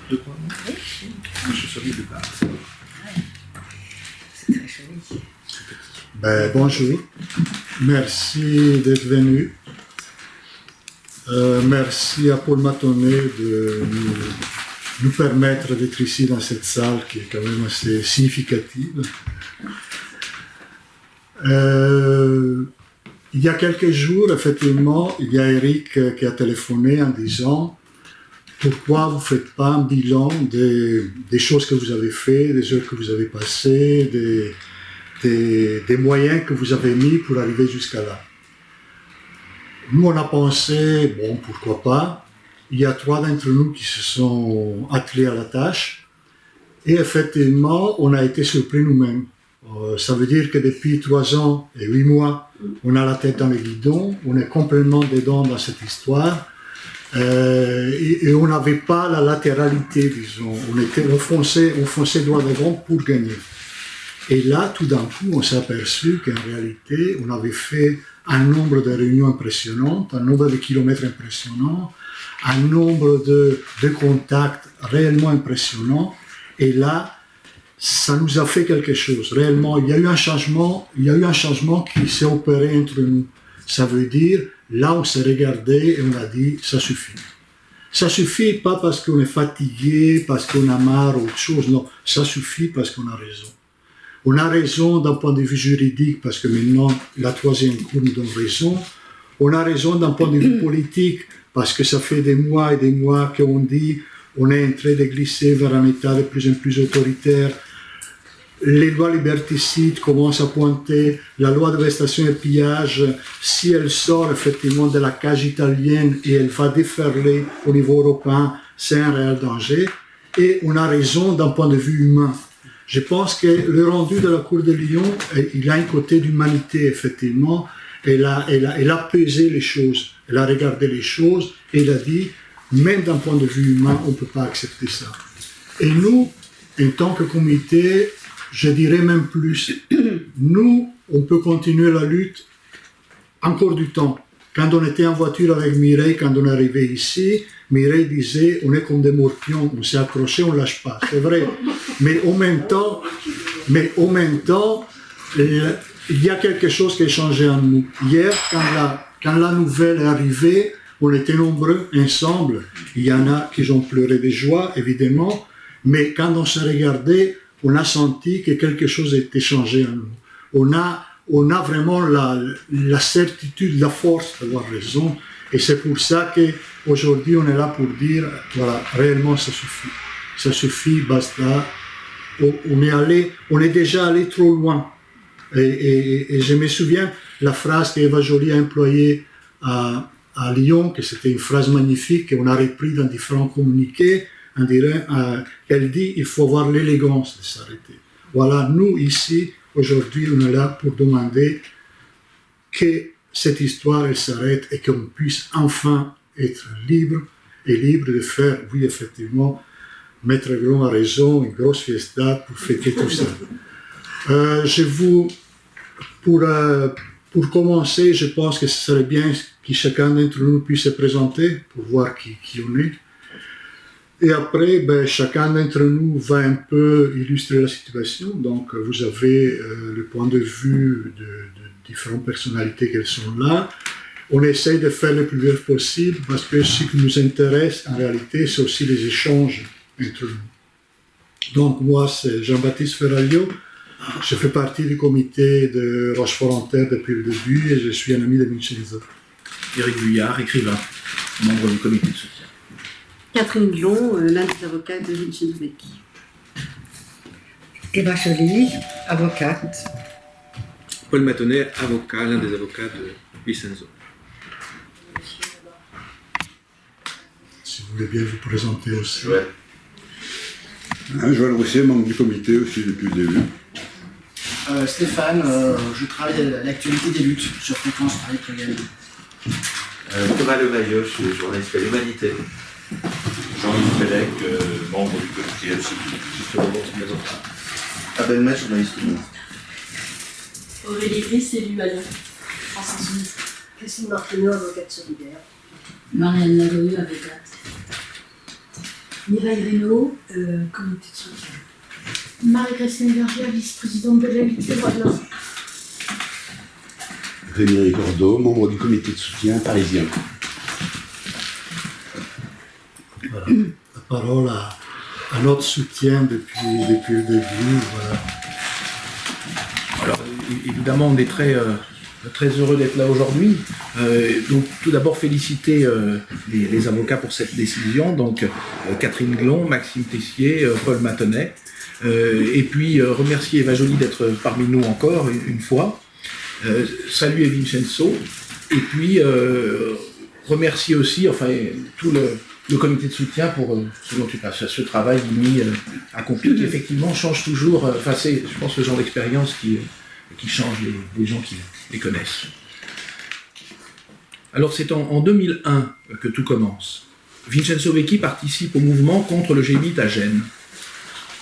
deux, trois mots. Oui. Je suis de part. C'est très joli. Bonjour, merci d'être venu. Merci à Paul Matonnet de nous permettre d'être ici dans cette salle qui est quand même assez significative. Il y a quelques jours, effectivement, il y a Eric qui a téléphoné en disant pourquoi vous ne faites pas un bilan des choses que vous avez fait, des heures que vous avez passées, des moyens que vous avez mis pour arriver jusqu'à là. Nous, on a pensé, bon, pourquoi pas. Il y a 3 d'entre nous qui se sont attelés à la tâche. Et effectivement, on a été surpris nous-mêmes. Ça veut dire que depuis 3 ans et 8 mois, on a la tête dans le guidon, on est complètement dedans dans cette histoire. Et on n'avait pas la latéralité, disons. On fonçait droit devant pour gagner. Et là, tout d'un coup, on s'est aperçu qu'en réalité, on avait fait un nombre de réunions impressionnantes, un nombre de kilomètres impressionnants, un nombre de contacts réellement impressionnants. Et là, ça nous a fait quelque chose. Réellement, il y a eu un changement qui s'est opéré entre nous. Ça veut dire, là, on s'est regardé et on a dit, ça suffit. Ça suffit pas parce qu'on est fatigué, parce qu'on a marre ou autre chose. Non, ça suffit parce qu'on a raison. On a raison d'un point de vue juridique parce que maintenant la 3e Cour nous donne raison. On a raison d'un point de vue politique parce que ça fait des mois et des mois qu'on dit on est en train de glisser vers un État de plus en plus autoritaire. Les lois liberticides commencent à pointer. La loi d'arrestation et pillage, si elle sort effectivement de la cage italienne et elle va déferler au niveau européen, c'est un réel danger. Et on a raison d'un point de vue humain. Je pense que le rendu de la Cour de Lyon, il a un côté d'humanité, effectivement. Elle a pesé les choses, elle a regardé les choses et elle a dit, même d'un point de vue humain, on ne peut pas accepter ça. Et nous, en tant que comité, je dirais même plus, nous, on peut continuer la lutte encore du temps. Quand on était en voiture avec Mireille, quand on est arrivé ici, Mireille disait, on est comme des morpions, on s'est accroché, on ne lâche pas. C'est vrai. Mais en même temps, il y a quelque chose qui a changé en nous. Hier, quand la nouvelle est arrivée, on était nombreux ensemble. Il y en a qui ont pleuré de joie, évidemment. Mais quand on s'est regardé, on a senti que quelque chose a été changé en nous. On a vraiment la certitude, la force d'avoir raison. Et c'est pour ça qu'aujourd'hui, on est là pour dire, voilà, réellement, ça suffit. Ça suffit, basta. On est déjà allé trop loin. Et je me souviens, la phrase qu'Eva Joly a employée à Lyon, que c'était une phrase magnifique, qu'on a repris dans différents communiqués, elle dit, il faut avoir l'élégance de s'arrêter. Voilà, nous, ici, aujourd'hui, on est là pour demander que cette histoire, elle s'arrête et qu'on puisse enfin être libre de faire, oui, effectivement, Maître Gron a raison, une grosse fiesta pour fêter tout ça. Pour commencer, je pense que ce serait bien que chacun d'entre nous puisse se présenter pour voir qui on est. Et après, chacun d'entre nous va un peu illustrer la situation. Donc, vous avez le point de vue de différentes personnalités qui sont là. On essaie de faire le plus bref possible parce que ce qui nous intéresse, en réalité, c'est aussi les échanges entre nous. Donc, moi, c'est Jean-Baptiste Ferraglio. Je fais partie du comité de Rochefort-en-Terre depuis le début et je suis un ami de Vincenzo. Éric Vuillard, écrivain, membre du comité de soutien. Catherine Dion, l'un des avocats de Vincenzo Becchi. Eva Joly, avocate. Paul Matonnet, avocat, l'un des avocats de Vincenzo. Si vous voulez bien vous présenter aussi. Ouais. Joël Roussier, membre du comité aussi depuis le début. Stéphane, je travaille à l'actualité des luttes sur Fréquence Paris Pluriel. Thomas Levaillot, je suis journaliste à l'Humanité. Jean-Yves Pellec, membre du comité LCD. Abel Metz, journaliste. Aurélie Gris, élue à Lyon, France Insoumise. Christine Martineau, avocate solidaire. Marianne Lagoyu, avocate. Mireille Reynaud, comité de soutien. Marie-Christine Berger, vice-présidente de la Ligue des droits de l'homme. Rémi Cordeau, membre du comité de soutien parisien. Voilà. La parole à notre soutien depuis le début. Voilà. Alors, évidemment, on est très heureux d'être là aujourd'hui. Donc, tout d'abord, féliciter les avocats pour cette décision. Donc, Catherine Glon, Maxime Tessier, Paul Matonnet. Et puis, remercier Eva Joly d'être parmi nous encore une fois. Saluer Vincenzo. Et puis, remercier aussi tout le comité de soutien pour ce travail accompli qui effectivement change toujours. C'est, je pense, le genre d'expérience qui change les gens qui les connaissent. Alors c'est en 2001 que tout commence. Vincenzo Vecchi participe au mouvement contre le G8 à Gênes.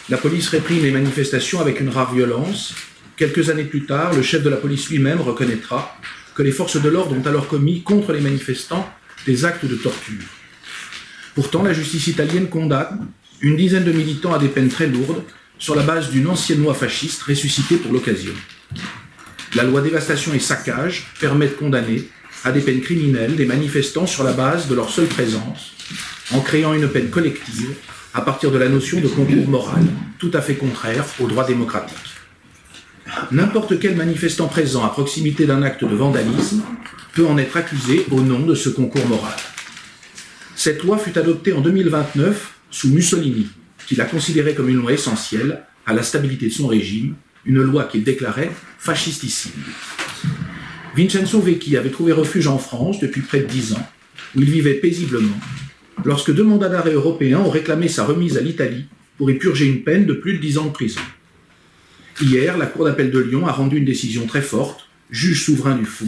La police réprime les manifestations avec une rare violence. Quelques années plus tard, le chef de la police lui-même reconnaîtra que les forces de l'ordre ont alors commis contre les manifestants des actes de torture. Pourtant, la justice italienne condamne une dizaine de militants à des peines très lourdes sur la base d'une ancienne loi fasciste ressuscitée pour l'occasion. La loi dévastation et saccage permet de condamner à des peines criminelles des manifestants sur la base de leur seule présence, en créant une peine collective à partir de la notion de concours moral, tout à fait contraire aux droits démocratiques. N'importe quel manifestant présent à proximité d'un acte de vandalisme peut en être accusé au nom de ce concours moral. Cette loi fut adoptée en 2029 sous Mussolini, qui la considérait comme une loi essentielle à la stabilité de son régime, une loi qu'il déclarait fascistissime. Vincenzo Vecchi avait trouvé refuge en France depuis près de 10 ans, où il vivait paisiblement, lorsque 2 mandats d'arrêt européens ont réclamé sa remise à l'Italie pour y purger une peine de plus de 10 ans de prison. Hier, la Cour d'appel de Lyon a rendu une décision très forte, juge souverain du fou.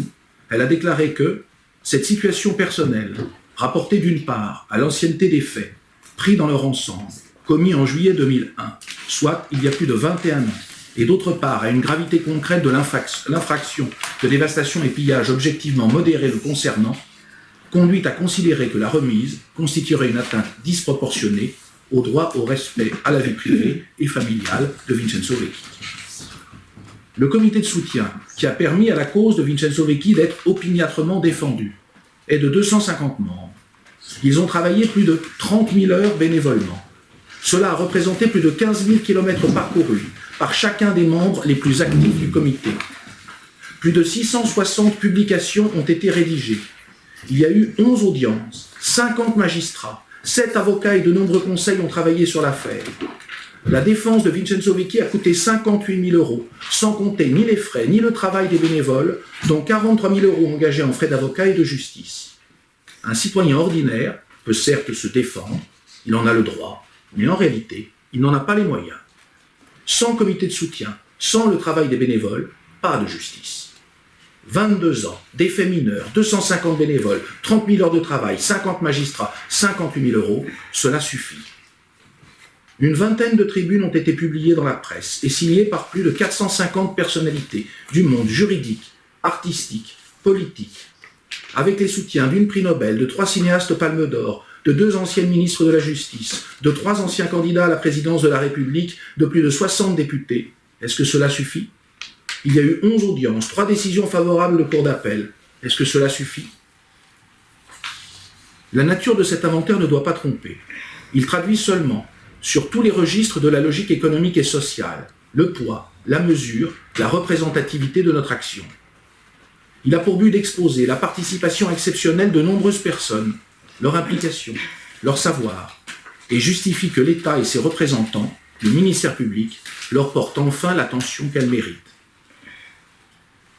Elle a déclaré que cette situation personnelle, rapportée d'une part à l'ancienneté des faits, pris dans leur ensemble, commis en juillet 2001, soit il y a plus de 21 ans, et d'autre part à une gravité concrète de l'infraction de dévastation et pillage objectivement modérée le concernant, conduit à considérer que la remise constituerait une atteinte disproportionnée au droit au respect à la vie privée et familiale de Vincenzo Vecchi. Le comité de soutien, qui a permis à la cause de Vincenzo Vecchi d'être opiniâtrement défendue, est de 250 membres. Ils ont travaillé plus de 30 000 heures bénévolement. Cela a représenté plus de 15 000 km parcourus par chacun des membres les plus actifs du comité. Plus de 660 publications ont été rédigées. Il y a eu 11 audiences, 50 magistrats, 7 avocats et de nombreux conseils ont travaillé sur l'affaire. La défense de Vincenzo Vecchi a coûté 58 000 €, sans compter ni les frais ni le travail des bénévoles, dont 43 000 € engagés en frais d'avocat et de justice. Un citoyen ordinaire peut certes se défendre, il en a le droit, mais en réalité, il n'en a pas les moyens. Sans comité de soutien, sans le travail des bénévoles, pas de justice. 22 ans, des faits mineurs, 250 bénévoles, 30 000 heures de travail, 50 magistrats, 58 000 €, cela suffit. Une vingtaine de tribunes ont été publiées dans la presse et signées par plus de 450 personnalités du monde juridique, artistique, politique, avec les soutiens d'une prix Nobel, de 3 cinéastes Palme d'Or, de 2 anciennes ministres de la Justice, de 3 anciens candidats à la présidence de la République, de plus de 60 députés. Est-ce que cela suffit ? Il y a eu 11 audiences, 3 décisions favorables de cour d'appel. Est-ce que cela suffit ? La nature de cet inventaire ne doit pas tromper. Il traduit seulement, sur tous les registres de la logique économique et sociale, le poids, la mesure, la représentativité de notre action. Il a pour but d'exposer la participation exceptionnelle de nombreuses personnes, leur implication, leur savoir, et justifie que l'État et ses représentants, le ministère public, leur portent enfin l'attention qu'elle mérite.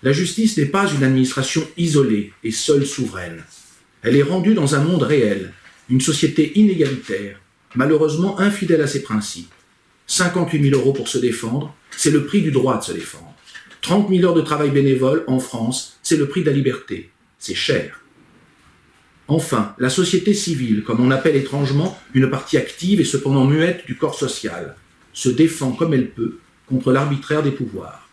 La justice n'est pas une administration isolée et seule souveraine. Elle est rendue dans un monde réel, une société inégalitaire, malheureusement infidèle à ses principes. 58 000 € pour se défendre, c'est le prix du droit de se défendre. 30 000 heures de travail bénévole en France, c'est le prix de la liberté. C'est cher. Enfin, la société civile, comme on appelle étrangement une partie active et cependant muette du corps social, se défend comme elle peut contre l'arbitraire des pouvoirs.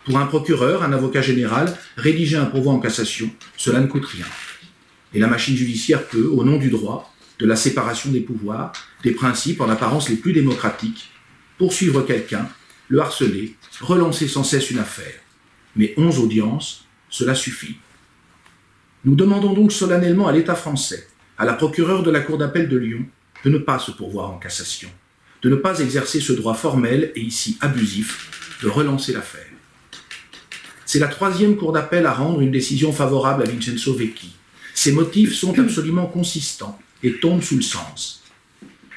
Pour un procureur, un avocat général, rédiger un pourvoi en cassation, cela ne coûte rien. Et la machine judiciaire peut, au nom du droit, de la séparation des pouvoirs, des principes en apparence les plus démocratiques, poursuivre quelqu'un, le harceler, relancer sans cesse une affaire. Mais 11 audiences, cela suffit. Nous demandons donc solennellement à l'État français, à la procureure de la Cour d'appel de Lyon, de ne pas se pourvoir en cassation, de ne pas exercer ce droit formel et ici abusif de relancer l'affaire. C'est la 3e Cour d'appel à rendre une décision favorable à Vincenzo Vecchi. Ses motifs sont absolument consistants et tombent sous le sens.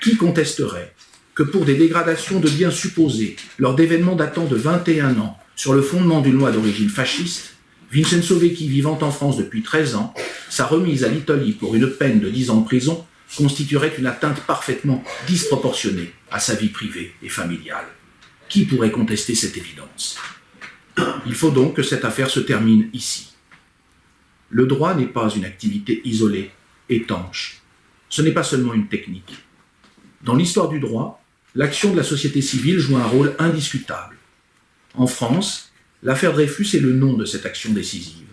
Qui contesterait que pour des dégradations de biens supposées lors d'événements datant de 21 ans sur le fondement d'une loi d'origine fasciste, Vincenzo Vecchi, vivant en France depuis 13 ans, sa remise à l'Italie pour une peine de 10 ans de prison constituerait une atteinte parfaitement disproportionnée à sa vie privée et familiale. Qui pourrait contester cette évidence ? Il faut donc que cette affaire se termine ici. Le droit n'est pas une activité isolée, étanche. Ce n'est pas seulement une technique. Dans l'histoire du droit, l'action de la société civile joue un rôle indiscutable. En France, l'affaire Dreyfus est le nom de cette action décisive.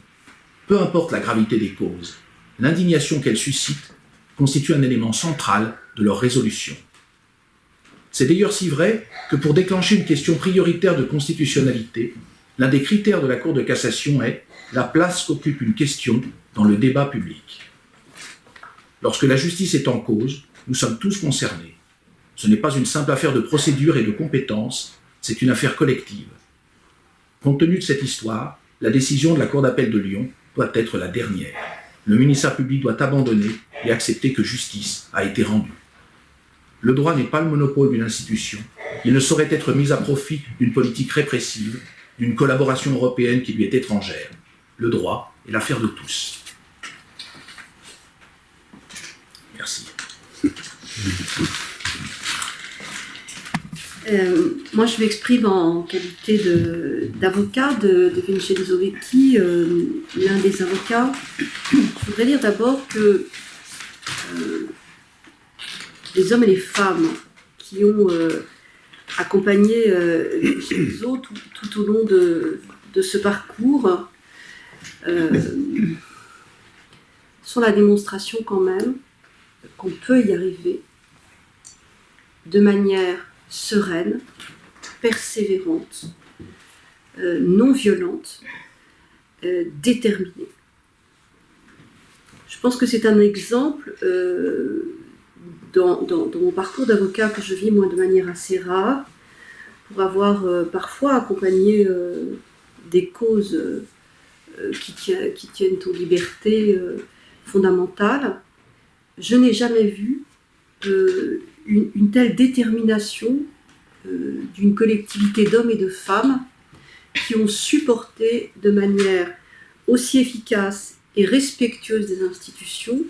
Peu importe la gravité des causes, l'indignation qu'elle suscite constitue un élément central de leur résolution. C'est d'ailleurs si vrai que pour déclencher une question prioritaire de constitutionnalité, l'un des critères de la Cour de cassation est la place qu'occupe une question dans le débat public. Lorsque la justice est en cause, nous sommes tous concernés. Ce n'est pas une simple affaire de procédure et de compétence, c'est une affaire collective. Compte tenu de cette histoire, la décision de la Cour d'appel de Lyon doit être la dernière. Le ministère public doit abandonner et accepter que justice a été rendue. Le droit n'est pas le monopole d'une institution. Il ne saurait être mis à profit d'une politique répressive, d'une collaboration européenne qui lui est étrangère. Le droit est l'affaire de tous. Merci. Moi, je m'exprime en qualité d'avocat de Vincenzo Vecchi, l'un des avocats. Je voudrais dire d'abord que les hommes et les femmes qui ont accompagné Vincenzo tout au long de ce parcours sont la démonstration quand même qu'on peut y arriver de manière sereine, persévérante, non violente, déterminée. Je pense que c'est un exemple dans mon parcours d'avocat que je vis moi de manière assez rare, pour avoir parfois accompagné des causes qui tiennent aux libertés fondamentales. Je n'ai jamais vu une telle détermination d'une collectivité d'hommes et de femmes qui ont supporté de manière aussi efficace et respectueuse des institutions,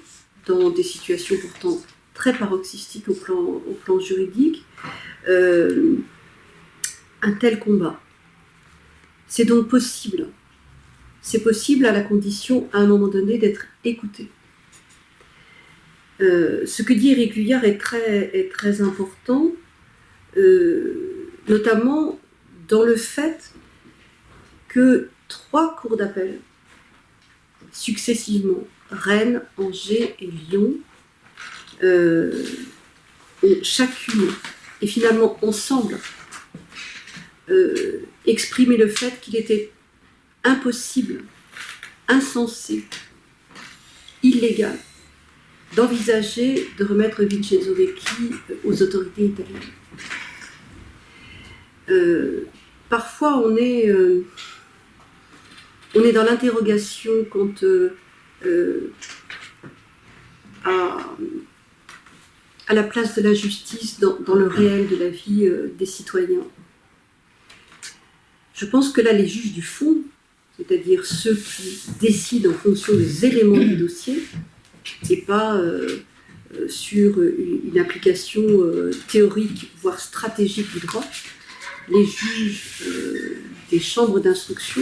dans des situations pourtant très paroxystiques au plan juridique, un tel combat. C'est donc possible. C'est possible à la condition, à un moment donné, d'être écouté. Ce que dit Éric Vuillard est très important, notamment dans le fait que 3 cours d'appel, successivement, Rennes, Angers et Lyon, chacune, et finalement ensemble, exprimer le fait qu'il était impossible, insensé, illégal, d'envisager de remettre Vincenzo Vecchi aux autorités italiennes. Parfois, on est dans l'interrogation quant à la place de la justice dans le réel de la vie des citoyens. Je pense que là, les juges du fond, c'est-à-dire ceux qui décident en fonction des éléments du dossier, et pas sur une application théorique, voire stratégique du droit, les juges des chambres d'instruction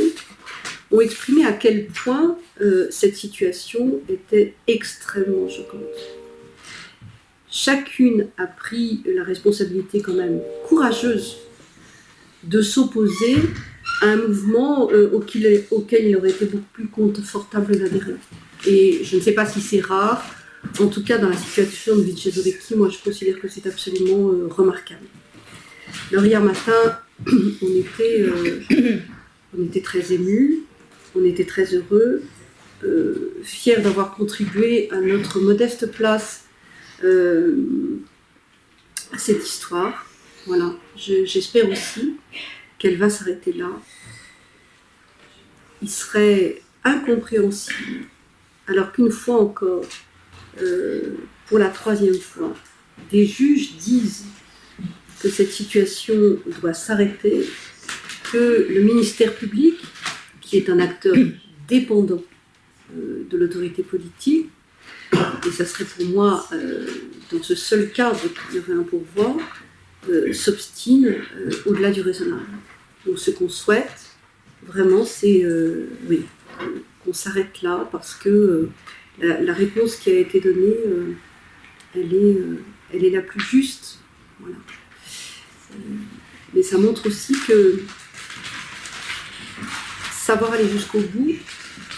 ont exprimé à quel point cette situation était extrêmement choquante. Chacune a pris la responsabilité quand même courageuse de s'opposer à un mouvement auquel il aurait été beaucoup plus confortable d'adhérer. Et je ne sais pas si c'est rare En tout cas, dans la situation de Vincenzo Vecchi, moi je considère que c'est absolument remarquable. Alors hier matin, on était très émus, on était très heureux, fiers d'avoir contribué à notre modeste place à cette histoire. Voilà, j'espère aussi qu'elle va s'arrêter là. Il serait incompréhensible, alors qu'une fois encore, pour la 3e fois, des juges disent que cette situation doit s'arrêter, que le ministère public, qui est un acteur dépendant de l'autorité politique, et ça serait pour moi, dans ce seul cadre qu'il y aurait un pourvoi, s'obstine au-delà du raisonnable. Donc ce qu'on souhaite, vraiment, c'est qu'on s'arrête là, parce que la réponse qui a été donnée, elle est la plus juste. Voilà. Mais ça montre aussi que savoir aller jusqu'au bout,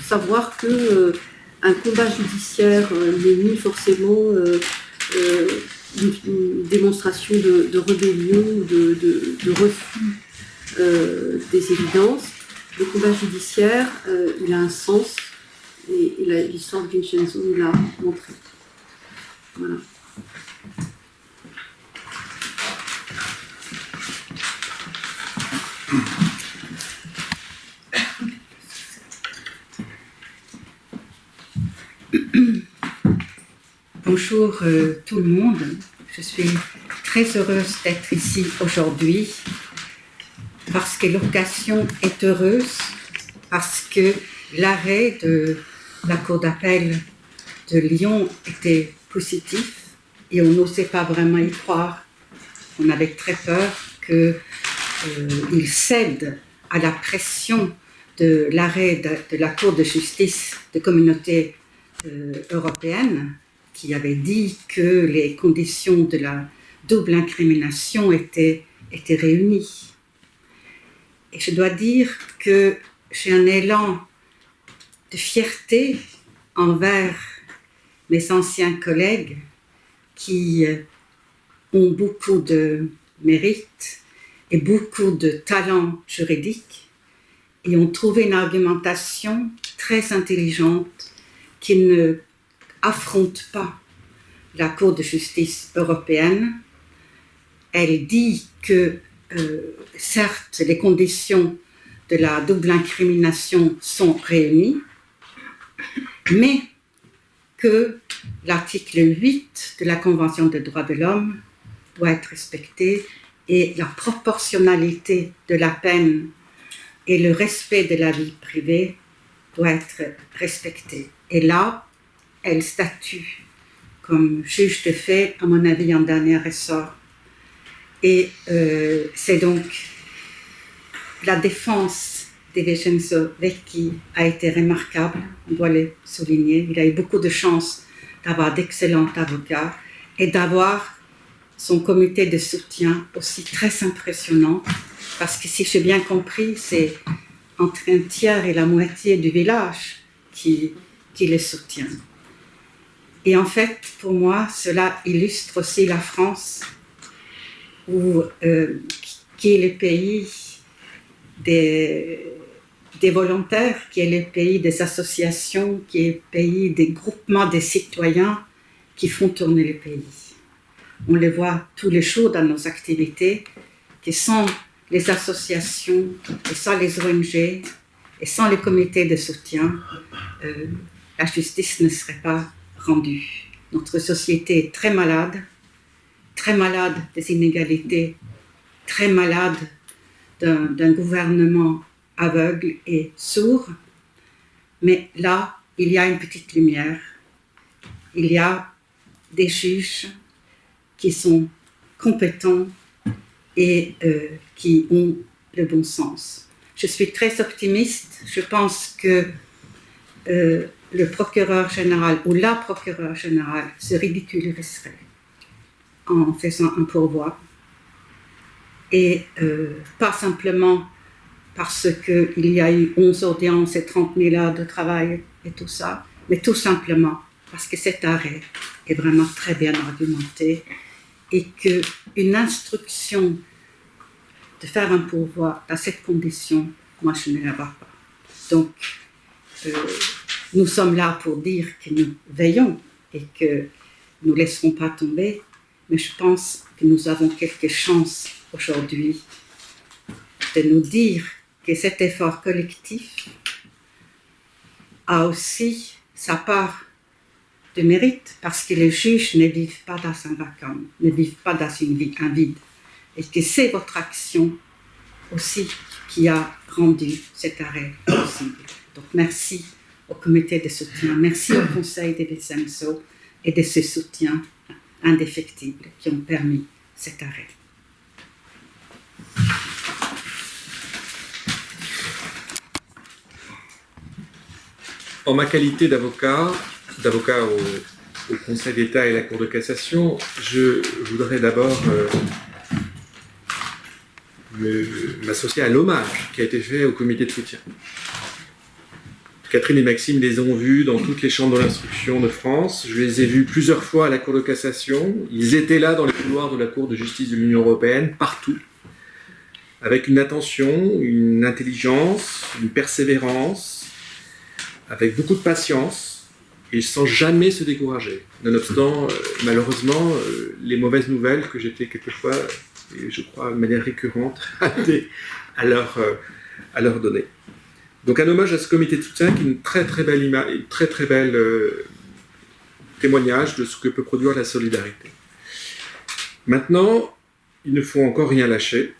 savoir que un combat judiciaire n'est ni forcément une démonstration de rébellion ou de refus des évidences. Le combat judiciaire, il a un sens, et l'histoire de Vincenzo nous l'a montré. Voilà. Bonjour tout le monde, je suis très heureuse d'être ici aujourd'hui parce que l'occasion est heureuse, parce que l'arrêt de la Cour d'appel de Lyon était positif et on n'osait pas vraiment y croire. On avait très peur qu'il cède à la pression de l'arrêt de la Cour de justice de communauté européenne, qui avait dit que les conditions de la double incrimination étaient réunies. Et je dois dire que j'ai un élan de fierté envers mes anciens collègues qui ont beaucoup de mérite et beaucoup de talent juridique et ont trouvé une argumentation très intelligente qui ne affronte pas la Cour de justice européenne. Elle dit que certes, les conditions de la double incrimination sont réunies, mais que l'article 8 de la Convention des droits de l'homme doit être respecté et la proportionnalité de la peine et le respect de la vie privée doit être respecté. Et là, elle statue comme juge de fait, à mon avis, en dernier ressort. Et c'est donc la défense de Vincenzo Vecchi a été remarquable, on doit le souligner. Il a eu beaucoup de chance d'avoir d'excellents avocats et d'avoir son comité de soutien aussi très impressionnant, parce que si j'ai bien compris, c'est entre un tiers et la moitié du village qui le soutient. Et en fait, pour moi, cela illustre aussi la France, qui est le pays des volontaires, qui est le pays des associations, qui est le pays des groupements des citoyens qui font tourner le pays. On les voit tous les jours dans nos activités, que sans les associations, et sans les ONG, et sans les comités de soutien, la justice ne serait pas rendue. Notre société est très malade des inégalités, très malade d'un gouvernement aveugle et sourd. Mais là, il y a une petite lumière. Il y a des juges qui sont compétents et qui ont le bon sens. Je suis très optimiste. Je pense que le procureur général ou la procureure générale se ridiculiserait en faisant un pourvoi. Et pas simplement parce qu'il y a eu 11 audiences et 30 000 heures de travail et tout ça, mais tout simplement parce que cet arrêt est vraiment très bien argumenté et qu'une instruction de faire un pourvoi dans cette condition, moi je ne la vois pas. Donc, nous sommes là pour dire que nous veillons et que nous ne laisserons pas tomber, mais je pense que nous avons quelques chances aujourd'hui de nous dire que cet effort collectif a aussi sa part de mérite, parce que les juges ne vivent pas dans un vacuum, ne vivent pas dans un vide, et que c'est votre action aussi qui a rendu cet arrêt possible. Donc merci au comité de soutien, merci au conseil de Vincenzo et de ce soutien indéfectible qui ont permis cet arrêt. En ma qualité d'avocat au Conseil d'État et à la Cour de cassation, je voudrais d'abord m'associer à l'hommage qui a été fait au comité de soutien. Catherine et Maxime les ont vus dans toutes les chambres de l'instruction de France. Je les ai vus plusieurs fois à la Cour de cassation. Ils étaient là dans les couloirs de la Cour de justice de l'Union européenne, partout, avec une attention, une intelligence, une persévérance, avec beaucoup de patience, et sans jamais se décourager. Nonobstant, malheureusement, les mauvaises nouvelles que j'étais quelquefois, et je crois de manière récurrente, à leur donner. Donc un hommage à ce comité de soutien qui est une très très belle image, une très très belle témoignage de ce que peut produire la solidarité. Maintenant, il ne faut encore rien lâcher.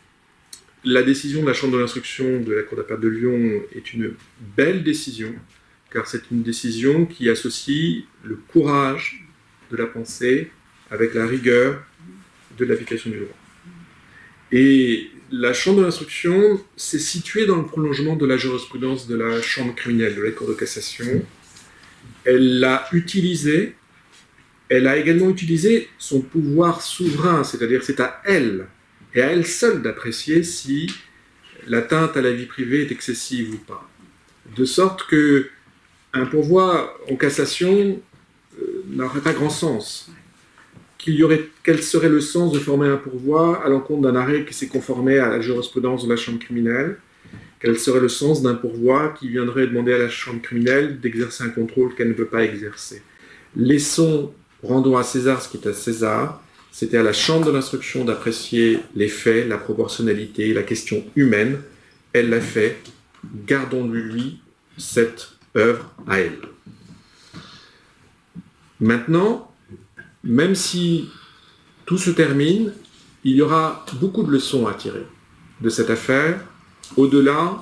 La décision de la Chambre de l'instruction de la Cour d'appel de Lyon est une belle décision, car c'est une décision qui associe le courage de la pensée avec la rigueur de l'application du droit. Et la Chambre de l'instruction s'est située dans le prolongement de la jurisprudence de la Chambre criminelle de la Cour de cassation. Elle l'a utilisée, elle a également utilisé son pouvoir souverain, c'est-à-dire c'est à elle, et à elle seule d'apprécier si l'atteinte à la vie privée est excessive ou pas. De sorte que un pourvoi en cassation n'aurait pas grand sens. Quel serait le sens de former un pourvoi à l'encontre d'un arrêt qui s'est conformé à la jurisprudence de la Chambre criminelle? Quel serait le sens d'un pourvoi qui viendrait demander à la Chambre criminelle d'exercer un contrôle qu'elle ne peut pas exercer? Rendons à César ce qui est à César. C'était à la Chambre de l'instruction d'apprécier les faits, la proportionnalité, la question humaine. Elle l'a fait. Gardons-lui cette œuvre à elle. Maintenant, même si tout se termine, il y aura beaucoup de leçons à tirer de cette affaire, au-delà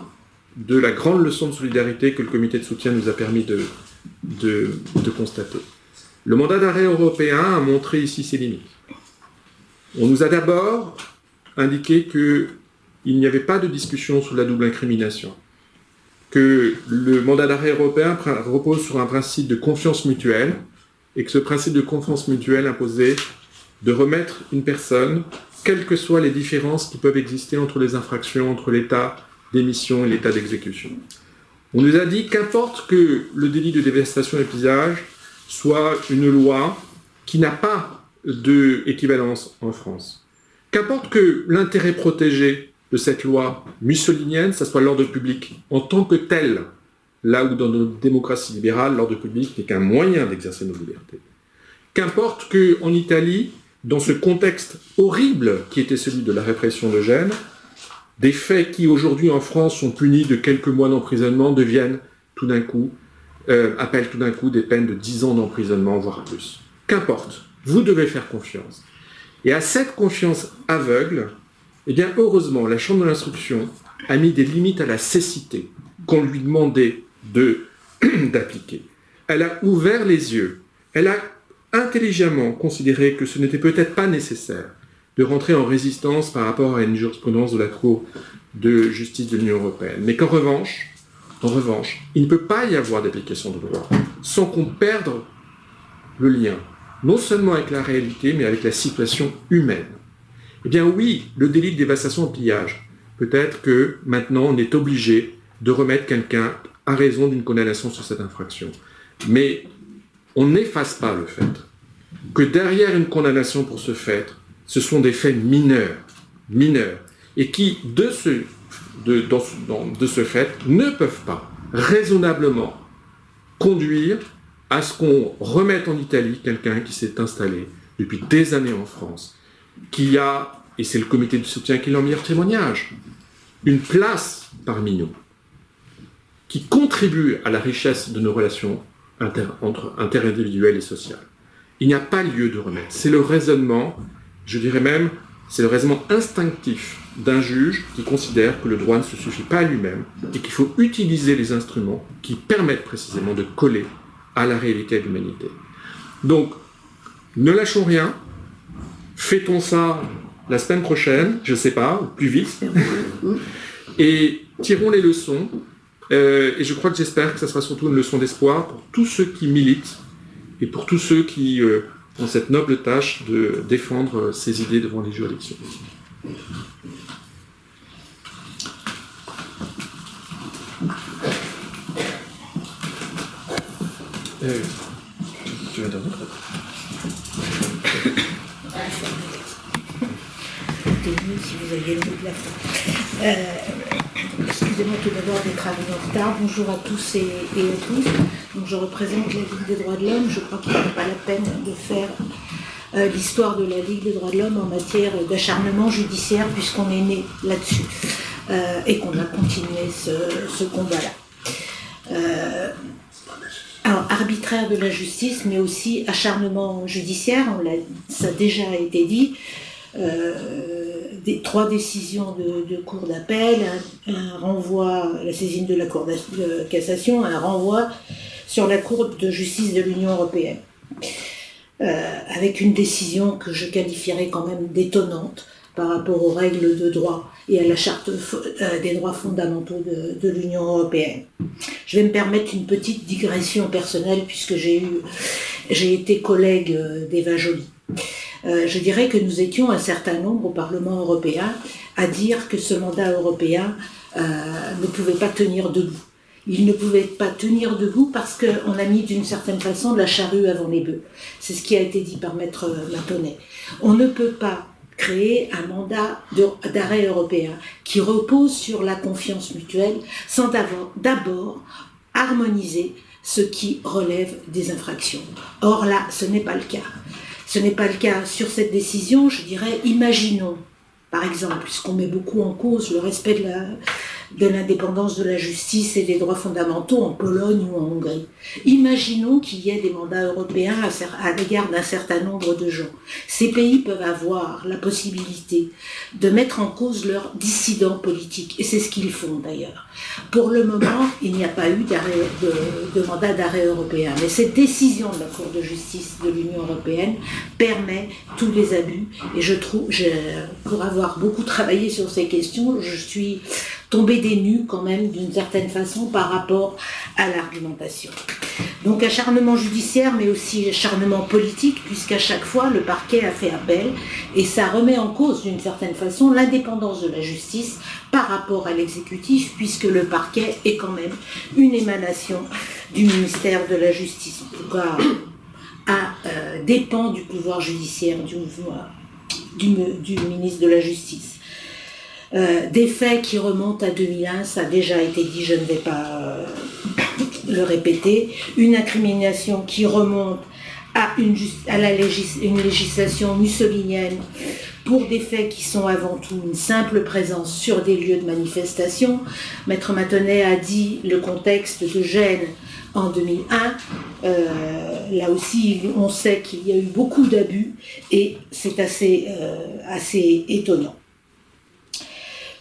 de la grande leçon de solidarité que le comité de soutien nous a permis de constater. Le mandat d'arrêt européen a montré ici ses limites. On nous a d'abord indiqué qu'il n'y avait pas de discussion sur la double incrimination, que le mandat d'arrêt européen repose sur un principe de confiance mutuelle, et que ce principe de confiance mutuelle imposait de remettre une personne, quelles que soient les différences qui peuvent exister entre les infractions, entre l'état d'émission et l'état d'exécution. On nous a dit qu'importe que le délit de dévastation et pillage soit une loi qui n'a pas d'équivalence en France. Qu'importe que l'intérêt protégé de cette loi mussolinienne, ça soit l'ordre public en tant que tel, là où dans notre démocratie libérale, l'ordre public n'est qu'un moyen d'exercer nos libertés. Qu'importe qu'en Italie, dans ce contexte horrible qui était celui de la répression de Gênes, des faits qui aujourd'hui en France sont punis de quelques mois d'emprisonnement deviennent tout d'un coup, appellent tout d'un coup des peines de 10 ans d'emprisonnement, voire plus. Qu'importe, vous devez faire confiance. Et à cette confiance aveugle, eh bien heureusement, la Chambre de l'instruction a mis des limites à la cécité qu'on lui demandait d'appliquer. Elle a ouvert les yeux, elle a intelligemment considéré que ce n'était peut-être pas nécessaire de rentrer en résistance par rapport à une jurisprudence de la Cour de justice de l'Union européenne, mais qu'en revanche, il ne peut pas y avoir d'application de droit sans qu'on perde le lien, non seulement avec la réalité, mais avec la situation humaine. Eh bien oui, le délit de dévastation et pillage, peut-être que maintenant on est obligé de remettre quelqu'un à raison d'une condamnation sur cette infraction. Mais on n'efface pas le fait que derrière une condamnation pour ce fait, ce sont des faits mineurs, et qui, de ce fait, ne peuvent pas raisonnablement conduire à ce qu'on remette en Italie quelqu'un qui s'est installé depuis des années en France, qui a, et c'est le comité de soutien qui est leur meilleur témoignage, une place parmi nous, qui contribue à la richesse de nos relations interindividuelles et sociales. Il n'y a pas lieu de remettre. C'est le raisonnement, je dirais même, c'est le raisonnement instinctif d'un juge qui considère que le droit ne se suffit pas à lui-même et qu'il faut utiliser les instruments qui permettent précisément de coller à la réalité de l'humanité. Donc, ne lâchons rien, fêtons ça la semaine prochaine, je ne sais pas, ou plus vite, et tirons les leçons. Et je crois que j'espère que ça sera surtout une leçon d'espoir pour tous ceux qui militent et pour tous ceux qui ont cette noble tâche de défendre ces idées devant les juridictions. Tu vas dire d'autres ? Si vous aviez le mot de la fin. Excusez-moi tout d'abord d'être arrivé en retard. Bonjour à tous et à tous. Donc, je représente la Ligue des droits de l'homme. Je crois qu'il n'est pas la peine de faire l'histoire de la Ligue des droits de l'homme en matière d'acharnement judiciaire, puisqu'on est né là-dessus et qu'on a continué ce combat-là. Alors, arbitraire de la justice, mais aussi acharnement judiciaire, ça a déjà été dit. 3 décisions de cour d'appel, un renvoi, la saisine de la cour de cassation, un renvoi sur la Cour de justice de l'Union européenne, avec une décision que je qualifierais quand même d'étonnante par rapport aux règles de droit et à la charte des droits fondamentaux de l'Union européenne. Je vais me permettre une petite digression personnelle puisque j'ai été collègue d'Eva Joly. Je dirais que nous étions un certain nombre au Parlement européen à dire que ce mandat européen ne pouvait pas tenir debout. Il ne pouvait pas tenir debout parce qu'on a mis d'une certaine façon la charrue avant les bœufs. C'est ce qui a été dit par Maître Matonnet. On ne peut pas créer un mandat d'arrêt européen qui repose sur la confiance mutuelle sans d'abord harmoniser ce qui relève des infractions. Or là, ce n'est pas le cas. Ce n'est pas le cas sur cette décision, je dirais, imaginons, par exemple, puisqu'on met beaucoup en cause le respect de l'indépendance de la justice et des droits fondamentaux en Pologne ou en Hongrie. Imaginons qu'il y ait des mandats européens à l'égard d'un certain nombre de gens. Ces pays peuvent avoir la possibilité de mettre en cause leurs dissidents politiques, et c'est ce qu'ils font d'ailleurs. Pour le moment, il n'y a pas eu de mandat d'arrêt européen, mais cette décision de la Cour de justice de l'Union européenne permet tous les abus, et je trouve, pour avoir beaucoup travaillé sur ces questions, je suis tombée des nues quand même d'une certaine façon par rapport à l'argumentation. Donc acharnement judiciaire mais aussi acharnement politique puisqu'à chaque fois le parquet a fait appel et ça remet en cause d'une certaine façon l'indépendance de la justice par rapport à l'exécutif puisque le parquet est quand même une émanation du ministère de la Justice, en tout cas dépend du pouvoir judiciaire du ministre de la Justice. Des faits qui remontent à 2001, ça a déjà été dit, je ne vais pas le répéter. Une incrimination qui remonte à une législation mussolinienne pour des faits qui sont avant tout une simple présence sur des lieux de manifestation. Maître Matonnet a dit le contexte de Gênes en 2001. Là aussi, on sait qu'il y a eu beaucoup d'abus et c'est assez étonnant.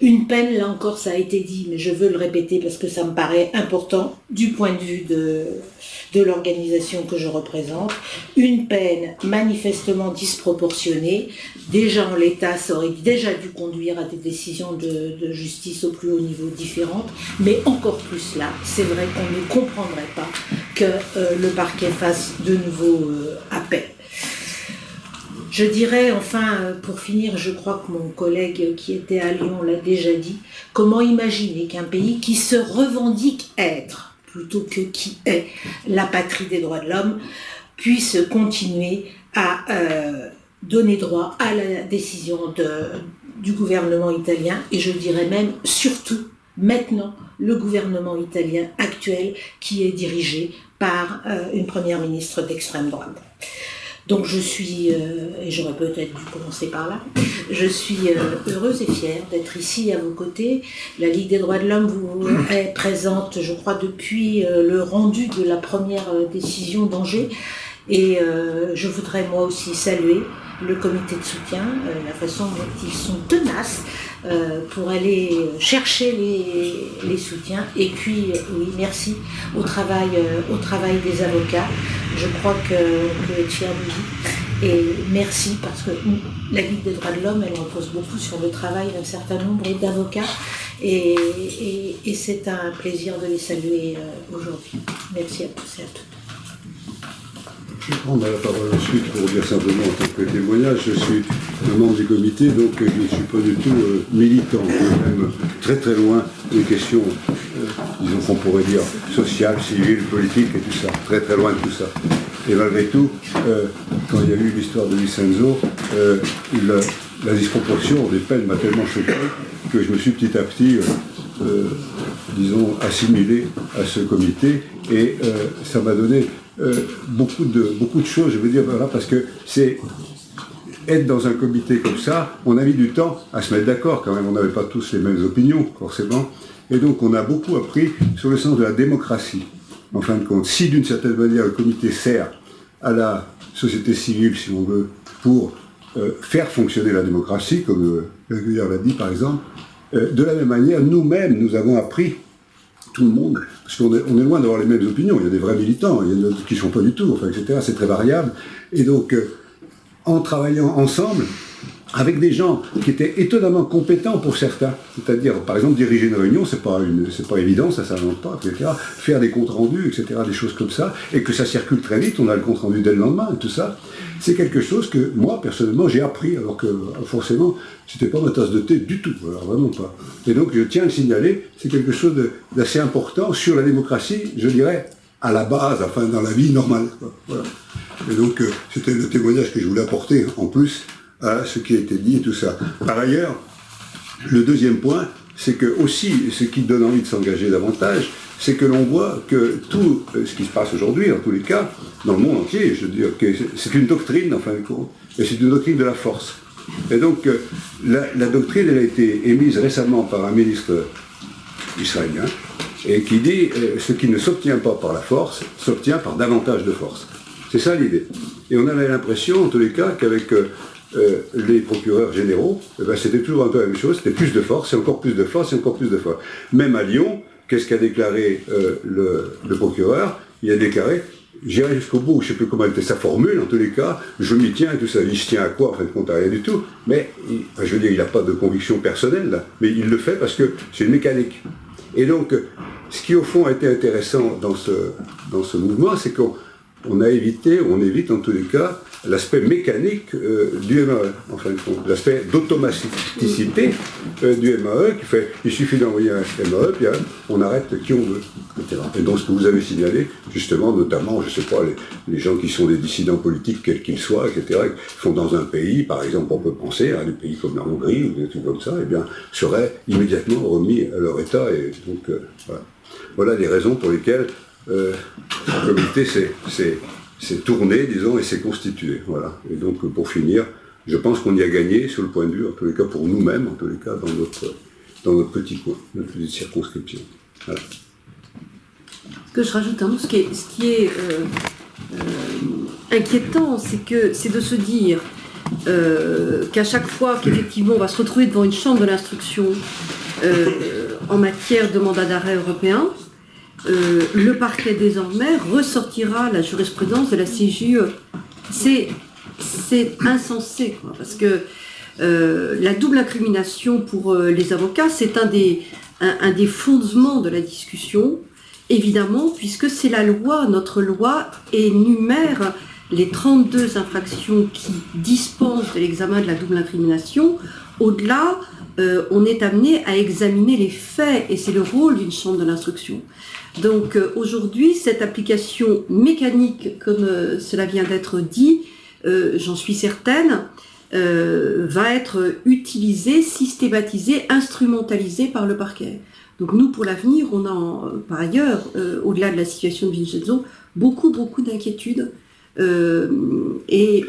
Une peine, là encore ça a été dit, mais je veux le répéter parce que ça me paraît important du point de vue de l'organisation que je représente, une peine manifestement disproportionnée. Déjà en l'état, ça aurait déjà dû conduire à des décisions de justice au plus haut niveau différentes, mais encore plus là, c'est vrai qu'on ne comprendrait pas que le parquet fasse de nouveau appel. Je dirais enfin, pour finir, je crois que mon collègue qui était à Lyon l'a déjà dit, comment imaginer qu'un pays qui se revendique être, plutôt que qui est la patrie des droits de l'homme, puisse continuer à donner droit à la décision du gouvernement italien, et je dirais même surtout maintenant le gouvernement italien actuel qui est dirigé par une première ministre d'extrême droite. Donc je suis, et j'aurais peut-être dû commencer par là, je suis heureuse et fière d'être ici à vos côtés. La Ligue des droits de l'homme vous est présente, je crois, depuis le rendu de la première décision d'Angers. Et je voudrais moi aussi saluer le comité de soutien, la façon dont ils sont tenaces pour aller chercher les soutiens. Et puis, oui, merci au travail des avocats. Je crois qu'on peut être fiers de vous. Et merci parce que la Ligue des droits de l'homme, elle repose beaucoup sur le travail d'un certain nombre d'avocats. Et c'est un plaisir de les saluer aujourd'hui. Merci à tous et à toutes. Je vais prendre la parole ensuite pour dire simplement en tant que témoignage, je suis un membre du comité, donc je ne suis pas du tout militant, même très très loin des questions, disons qu'on pourrait dire, sociales, civiles, politiques et tout ça, très très loin de tout ça. Et malgré tout, quand il y a eu l'histoire de Vicenzo, la disproportion des peines m'a tellement choqué que je me suis petit à petit, disons, assimilé à ce comité, et ça m'a donné beaucoup de choses, je veux dire, voilà, parce que c'est être dans un comité comme ça, on a mis du temps à se mettre d'accord quand même, on n'avait pas tous les mêmes opinions, forcément, et donc on a beaucoup appris sur le sens de la démocratie. En fin de compte, si d'une certaine manière le comité sert à la société civile, si on veut, pour faire fonctionner la démocratie, comme Guillaume l'a dit par exemple, de la même manière, nous-mêmes, nous avons appris, tout le monde, parce qu'on est loin d'avoir les mêmes opinions, il y a des vrais militants, il y en a d'autres qui ne sont pas du tout, enfin, etc., c'est très variable, et donc, en travaillant ensemble, avec des gens qui étaient étonnamment compétents pour certains, c'est-à-dire, par exemple, diriger une réunion, c'est pas évident, ça s'invente pas, etc., faire des comptes rendus, etc., des choses comme ça, et que ça circule très vite, on a le compte rendu dès le lendemain, et tout ça, c'est quelque chose que, moi, personnellement, j'ai appris, alors que, forcément, c'était pas ma tasse de thé du tout, alors vraiment pas. Et donc, je tiens à le signaler, c'est quelque chose d'assez important sur la démocratie, je dirais, à la base, enfin, dans la vie normale, quoi. Voilà. Et donc, c'était le témoignage que je voulais apporter, en plus, à ce qui a été dit et tout ça. Par ailleurs, le deuxième point, c'est que aussi, ce qui donne envie de s'engager davantage, c'est que l'on voit que tout ce qui se passe aujourd'hui, en tous les cas, dans le monde entier, je veux dire, que c'est une doctrine, en fin de compte, et c'est une doctrine de la force. Et donc, la doctrine, elle a été émise récemment par un ministre israélien, et qui dit ce qui ne s'obtient pas par la force, s'obtient par davantage de force. C'est ça l'idée. Et on avait l'impression, en tous les cas, qu'avec les procureurs généraux, c'était toujours un peu la même chose, c'était plus de force, et encore plus de force, et encore plus de force. Même à Lyon, qu'est-ce qu'a déclaré le procureur? Il a déclaré, j'irai jusqu'au bout, je ne sais plus comment était sa formule, en tous les cas, je m'y tiens et tout ça. Il se tient à quoi? En fin de compte, à rien du tout. Mais, je veux dire, il n'a pas de conviction personnelle, là, mais il le fait parce que c'est une mécanique. Et donc, ce qui au fond a été intéressant dans ce mouvement, c'est qu'on a évité, on évite en tous les cas, l'aspect mécanique du MAE, en fin de compte, l'aspect d'automaticité du MAE, qui fait, il suffit d'envoyer un MAE, puis on arrête qui on veut, etc. Et donc ce que vous avez signalé, justement, notamment, je ne sais pas, les gens qui sont des dissidents politiques, quels qu'ils soient, etc., qui sont dans un pays, par exemple, on peut penser à des pays comme la Hongrie, ou des trucs comme ça, eh bien, seraient immédiatement remis à leur état, et donc, voilà. Voilà les raisons pour lesquelles la communauté s'est tourné, disons, et s'est constitué. Voilà. Et donc, pour finir, je pense qu'on y a gagné, sur le point de vue, en tous les cas pour nous-mêmes, en tous les cas dans notre petit coin, notre petite circonscription. Voilà. Ce que je rajoute un mot, ce qui est inquiétant, c'est de se dire qu'à chaque fois qu'effectivement on va se retrouver devant une chambre de l'instruction en matière de mandat d'arrêt européen, le parquet désormais ressortira la jurisprudence de la CJUE. C'est insensé, quoi, parce que la double incrimination pour les avocats, c'est un des fondements de la discussion, évidemment, puisque c'est la loi, notre loi énumère les 32 infractions qui dispensent de l'examen de la double incrimination, au-delà on est amené à examiner les faits, et c'est le rôle d'une chambre de l'instruction. Donc aujourd'hui, cette application mécanique, comme cela vient d'être dit, j'en suis certaine, va être utilisée, systématisée, instrumentalisée par le parquet. Donc nous, pour l'avenir, on a par ailleurs, au-delà de la situation de Vincenzo, beaucoup d'inquiétudes. Et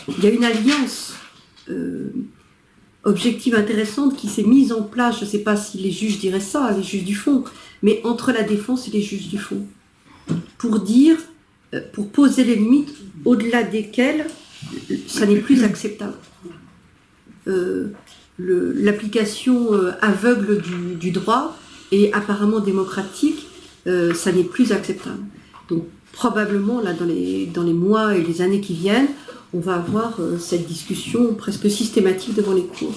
il y a une alliance objective intéressante qui s'est mise en place, je ne sais pas si les juges diraient ça, les juges du fond, mais entre la défense et les juges du fond, pour dire, pour poser les limites au-delà desquelles ça n'est plus acceptable. L'application aveugle du droit et apparemment démocratique, ça n'est plus acceptable. Donc probablement, là, dans les mois et les années qui viennent, on va avoir cette discussion presque systématique devant les cours.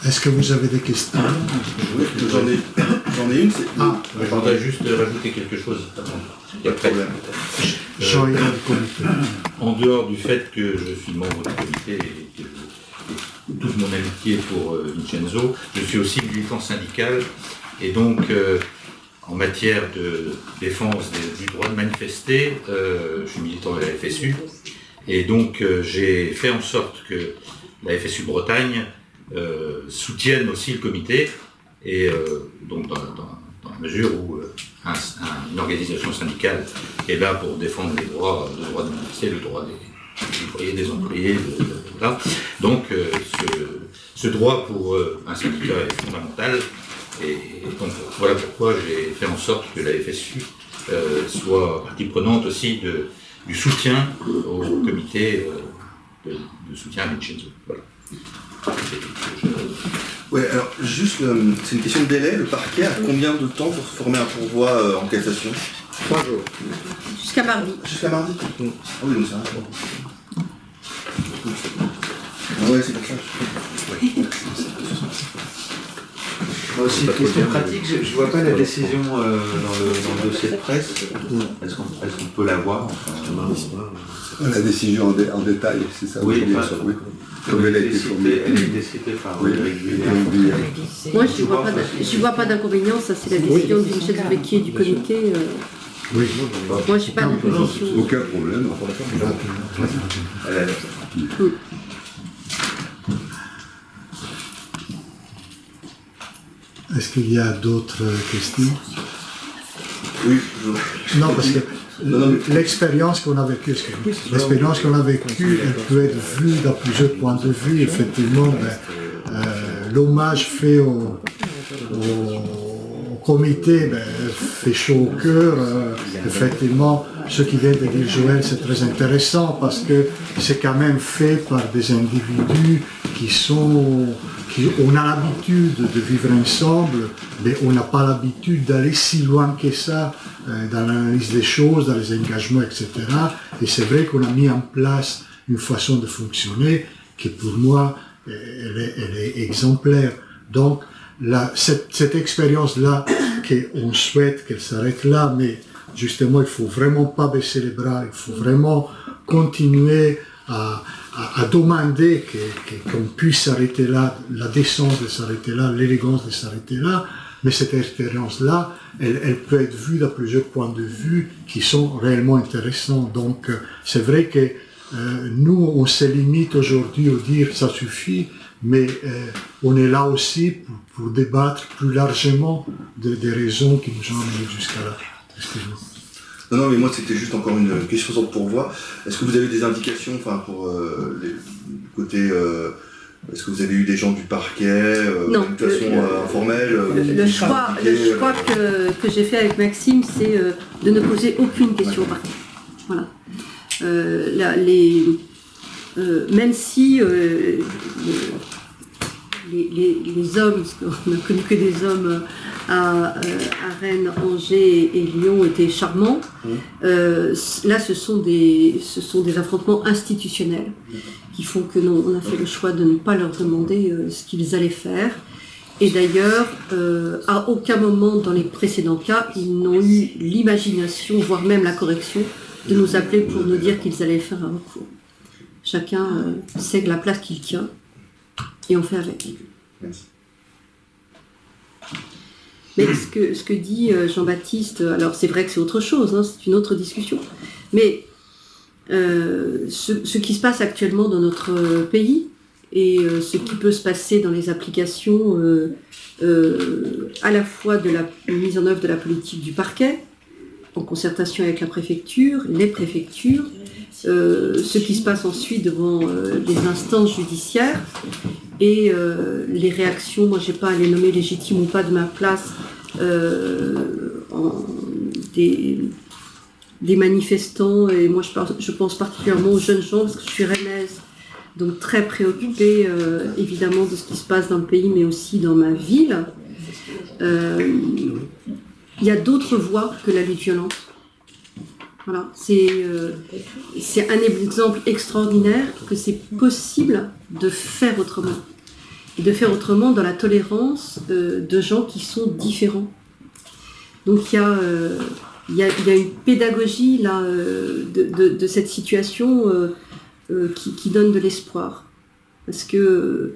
Est-ce que vous avez des questions? Oui, j'en ai une. Je voudrais juste rajouter quelque chose. Il y a problème. En dehors du fait que je suis membre du comité et que toute mon amitié pour Vincenzo, je suis aussi militant syndical et donc en matière de défense du droit de manifester, je suis militant de la FSU et donc j'ai fait en sorte que la FSU Bretagne soutienne aussi le comité et donc dans la mesure où une organisation syndicale est là pour défendre les droits, le droit de manifester, le droit des ouvriers, des employés, là. Donc ce droit pour un syndicat est fondamental et donc voilà pourquoi j'ai fait en sorte que la FSU soit partie prenante aussi du soutien au comité de soutien à Vincenzo. Voilà. Ouais, alors juste, c'est une question de délai. Le parquet a combien de temps pour former un pourvoi en cassation? 3 jours. Jusqu'à mardi. Jusqu'à mardi. Ah oui, donc ça va. Ah ouais, c'est pour ça. Moi aussi, une question pratique, je ne vois pas la décision dans le dossier de presse. Est-ce qu'on peut la voir La décision en détail, c'est ça? Oui, oui. Comme elle a été formulée. Elle est décidée par Eric Vuillard. Moi, je ne vois pas d'inconvénient, ça c'est la décision de Vincenzo Vecchi et du comité. Oui. Moi, je ne suis pas d'opposition. Aucun problème. Est-ce qu'il y a d'autres questions? Oui. Non, parce que l'expérience qu'on a vécue, elle peut être vue d'un plusieurs points de vue. Effectivement, l'hommage fait au comité fait chaud au cœur. Effectivement, ce qui vient de dire Joël, c'est très intéressant parce que c'est quand même fait par des individus on a l'habitude de vivre ensemble, mais on n'a pas l'habitude d'aller si loin que ça dans l'analyse des choses, dans les engagements, etc. Et c'est vrai qu'on a mis en place une façon de fonctionner qui, pour moi, elle est exemplaire. Donc, cette expérience-là, on souhaite qu'elle s'arrête là, mais justement, il ne faut vraiment pas baisser les bras, il faut vraiment continuer à demander qu'on puisse s'arrêter là, la décence de s'arrêter là, l'élégance de s'arrêter là, mais cette expérience-là, elle peut être vue de plusieurs points de vue qui sont réellement intéressants. Donc, c'est vrai que nous, on se limite aujourd'hui à dire ça suffit, mais on est là aussi pour débattre plus largement des raisons qui nous ont amenés jusqu'à là. Excusez-moi. Non, mais moi c'était juste encore une question sur le pourvoi. Est-ce que vous avez des indications, pour les côté, est-ce que vous avez eu des gens du parquet, non, de façon informelle? Le choix que j'ai fait avec Maxime, c'est de ne poser aucune question au parquet. Voilà. Même si les hommes, parce qu'on n'a connu que des hommes à Rennes, Angers et Lyon, étaient charmants. Là, ce sont des affrontements institutionnels qui font que on a fait le choix de ne pas leur demander ce qu'ils allaient faire. Et d'ailleurs, à aucun moment dans les précédents cas, ils n'ont eu l'imagination, voire même la correction, de nous appeler pour nous dire qu'ils allaient faire un recours. Chacun sait la place qu'il tient et on fait avec. Merci. Mais ce que dit Jean-Baptiste, alors c'est vrai que c'est autre chose, hein, c'est une autre discussion, mais ce qui se passe actuellement dans notre pays et ce qui peut se passer dans les applications à la fois de la mise en œuvre de la politique du parquet, en concertation avec la préfecture, les préfectures, ce qui se passe ensuite devant les instances judiciaires et les réactions, moi j'ai pas à les nommer légitimes ou pas de ma place, des manifestants, et moi je pense particulièrement aux jeunes gens parce que je suis rennaise, donc très préoccupée évidemment de ce qui se passe dans le pays mais aussi dans ma ville. Il y a d'autres voies que la lutte violente. Voilà, c'est un exemple extraordinaire que c'est possible de faire autrement. Et de faire autrement dans la tolérance de gens qui sont différents. Donc il y a une pédagogie là, de cette situation qui donne de l'espoir. Parce que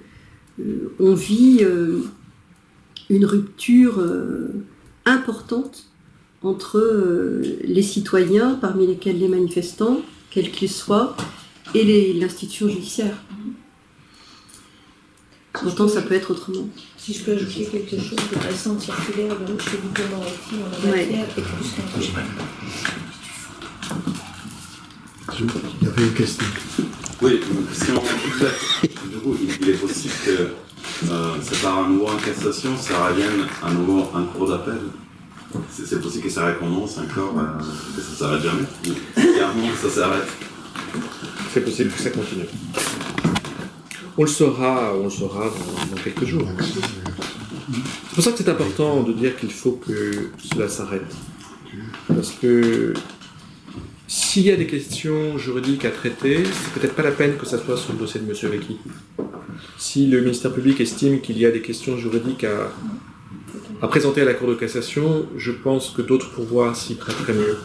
on vit une rupture importante entre les citoyens, parmi lesquels les manifestants, quels qu'ils soient, et l'institution judiciaire. Pourtant, ça peut être autrement. Si je peux ajouter quelque chose, le récent circulaire de M. Dupond-Moretti en la matière est plus qu'important. Il y avait une question. Oui, si on du coup, il est possible que ça part en nouveau en cassation, ça revienne à nouveau en cours d'appel. C'est possible que ça recommence encore, que ça s'arrête jamais. Clairement, ça s'arrête. C'est possible que ça continue. On le saura dans quelques jours. C'est pour ça que c'est important de dire qu'il faut que cela s'arrête. Parce que s'il y a des questions juridiques à traiter, c'est peut-être pas la peine que ça soit sur le dossier de M. Vecchi. Si le ministère public estime qu'il y a des questions juridiques à présenter à la Cour de cassation, je pense que d'autres pourvoirs s'y prêteraient mieux.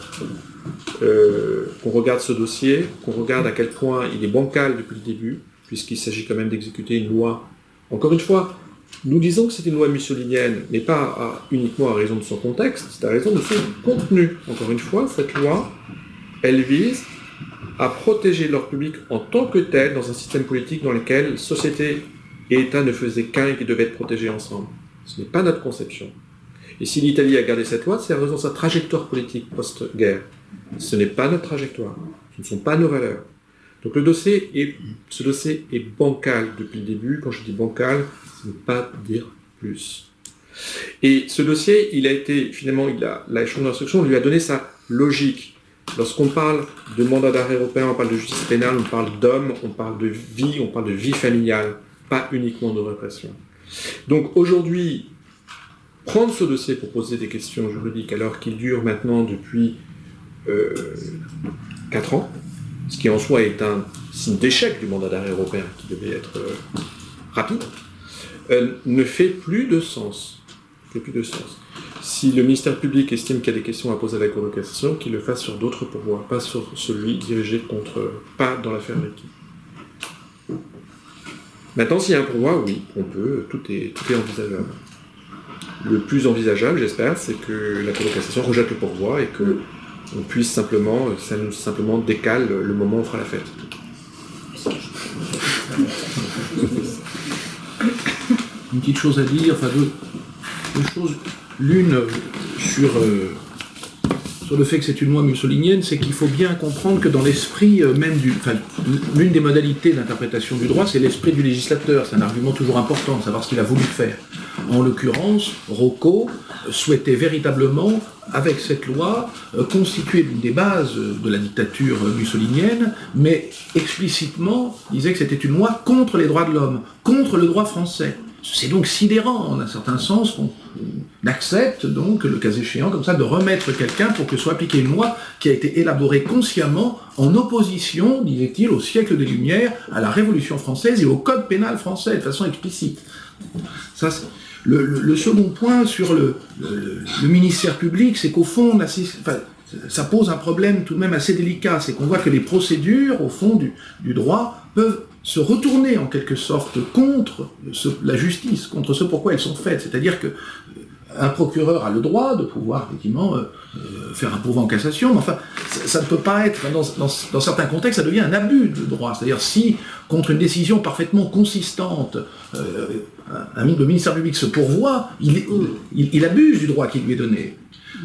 Qu'on regarde ce dossier, qu'on regarde à quel point il est bancal depuis le début, puisqu'il s'agit quand même d'exécuter une loi. Encore une fois, nous disons que c'est une loi mussolinienne, mais pas uniquement à raison de son contexte, c'est à raison de son contenu. Encore une fois, cette loi, elle vise à protéger l'ordre public en tant que tel dans un système politique dans lequel société et État ne faisaient qu'un et qui devaient être protégés ensemble. Ce n'est pas notre conception. Et si l'Italie a gardé cette loi, c'est à raison de sa trajectoire politique post-guerre. Ce n'est pas notre trajectoire. Ce ne sont pas nos valeurs. Donc ce dossier est bancal depuis le début. Quand je dis bancal, ça ne veut pas dire plus. Et ce dossier, il a été, finalement, la chambre d'instruction lui a donné sa logique. Lorsqu'on parle de mandat d'arrêt européen, on parle de justice pénale, on parle d'hommes, on parle de vie, on parle de vie familiale, pas uniquement de répression. Donc aujourd'hui, prendre ce dossier pour poser des questions juridiques alors qu'il dure maintenant depuis 4 ans, ce qui en soi est un signe d'échec du mandat d'arrêt européen qui devait être rapide, ne fait plus de sens. Si le ministère public estime qu'il y a des questions à poser à la Cour de cassation, qu'il le fasse sur d'autres pourvoirs, pas sur celui dirigé pas dans l'affaire Vecchi. Maintenant, s'il y a un pourvoi, oui, on peut, tout est envisageable. Le plus envisageable, j'espère, c'est que la Cour de cassation rejette le pourvoi et que on puisse simplement décale le moment où on fera la fête. Une petite chose à dire, enfin deux choses. L'une sur le fait que c'est une loi mussolinienne, c'est qu'il faut bien comprendre que dans l'esprit même l'une des modalités d'interprétation du droit, c'est l'esprit du législateur. C'est un argument toujours important, de savoir ce qu'il a voulu faire. En l'occurrence, Rocco souhaitait véritablement, avec cette loi, constituer l'une des bases de la dictature mussolinienne, mais explicitement disait que c'était une loi contre les droits de l'homme, contre le droit français. C'est donc sidérant, en un certain sens, qu'on accepte donc, le cas échéant, comme ça, de remettre quelqu'un pour que soit appliquée une loi qui a été élaborée consciemment en opposition, disait-il, au siècle des Lumières, à la Révolution française et au Code pénal français, de façon explicite. Ça, c'est le second point sur le ministère public, c'est qu'au fond, ça pose un problème tout de même assez délicat. C'est qu'on voit que les procédures, au fond, du droit, peuvent se retourner en quelque sorte contre la justice, contre ce pourquoi elles sont faites. C'est-à-dire que un procureur a le droit de pouvoir, effectivement, faire un pourvoi en cassation, mais enfin, ça ne peut pas être, dans certains contextes, ça devient un abus de droit. C'est-à-dire, si, contre une décision parfaitement consistante, le ministère public se pourvoit, il abuse du droit qui lui est donné.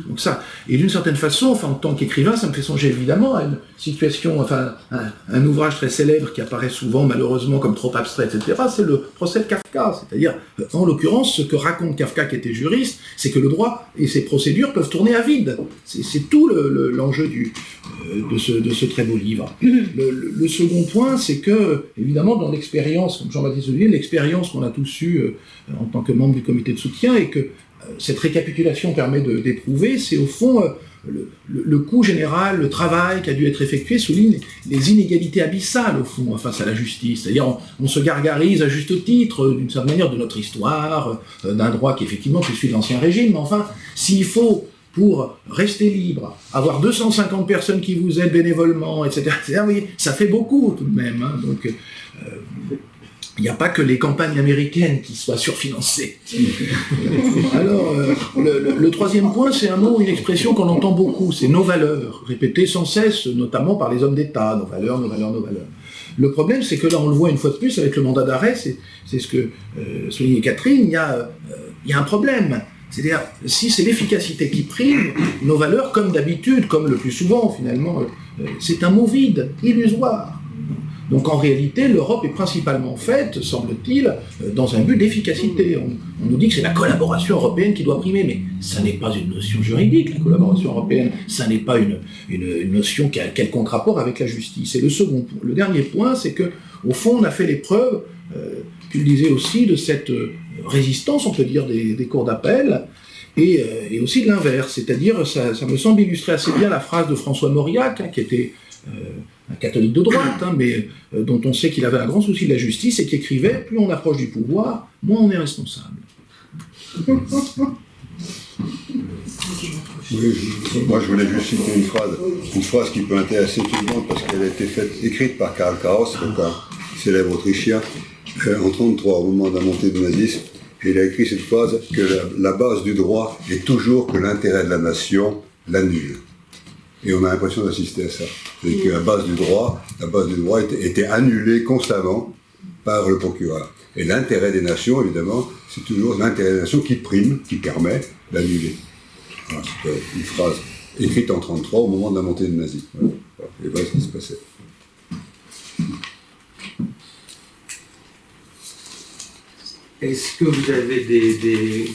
Donc ça, et d'une certaine façon, enfin, en tant qu'écrivain, ça me fait songer évidemment à une situation, enfin, un ouvrage très célèbre qui apparaît souvent, malheureusement, comme trop abstrait, etc., c'est le procès de Kafka. C'est-à-dire, en l'occurrence, ce que raconte Kafka, qui était juriste, c'est que le droit et ses procédures peuvent tourner à vide. C'est tout l'enjeu de ce très beau livre. Le second point, c'est que, évidemment, dans l'expérience, comme Jean-Baptiste Olivier, l'expérience qu'on a tous eue en tant que membre du comité de soutien, et que cette récapitulation permet d'éprouver, c'est au fond le coût général, le travail qui a dû être effectué souligne les inégalités abyssales, au fond, face à la justice. C'est-à-dire, on se gargarise à juste titre, d'une certaine manière, de notre histoire, d'un droit qui, effectivement, suit l'Ancien Régime, mais enfin, s'il faut, pour rester libre, avoir 250 personnes qui vous aident bénévolement, etc., oui, ça fait beaucoup, tout de même. Hein, donc, il n'y a pas que les campagnes américaines qui soient surfinancées. Alors, le troisième point, c'est un mot, une expression qu'on entend beaucoup, c'est nos valeurs, répétées sans cesse, notamment par les hommes d'État, nos valeurs, nos valeurs, nos valeurs. Le problème, c'est que là, on le voit une fois de plus avec le mandat d'arrêt, c'est ce que soulignait Catherine, il y a un problème. C'est-à-dire, si c'est l'efficacité qui prime, nos valeurs, comme d'habitude, comme le plus souvent, finalement, c'est un mot vide, illusoire. Donc en réalité, l'Europe est principalement faite, semble-t-il, dans un but d'efficacité. On nous dit que c'est la collaboration européenne qui doit primer, mais ça n'est pas une notion juridique, la collaboration européenne, ça n'est pas une notion qui a quelconque rapport avec la justice. Et le dernier point, c'est que, au fond, on a fait l'épreuve, tu le disais aussi, de cette résistance, on peut dire, des cours d'appel, et aussi de l'inverse. C'est-à-dire, ça me semble illustrer assez bien la phrase de François Mauriac, qui était un catholique de droite, mais dont on sait qu'il avait un grand souci de la justice et qui écrivait « Plus on approche du pouvoir, moins on est responsable ». Oui, moi je voulais juste citer une phrase qui peut intéresser tout le monde parce qu'elle a été écrite par Karl Kraus, un célèbre Autrichien, en 1933, au moment de la montée du nazisme. Et il a écrit cette phrase que la base du droit est toujours que l'intérêt de la nation l'annule. Et on a l'impression d'assister à ça. C'est que la base du droit était annulée constamment par le procureur. Et l'intérêt des nations, évidemment, c'est toujours l'intérêt des nations qui prime, qui permet d'annuler. Voilà, c'était une phrase écrite en 1933 au moment de la montée du nazisme. Voilà. Et voilà ce qui se passait. Est-ce que vous avez des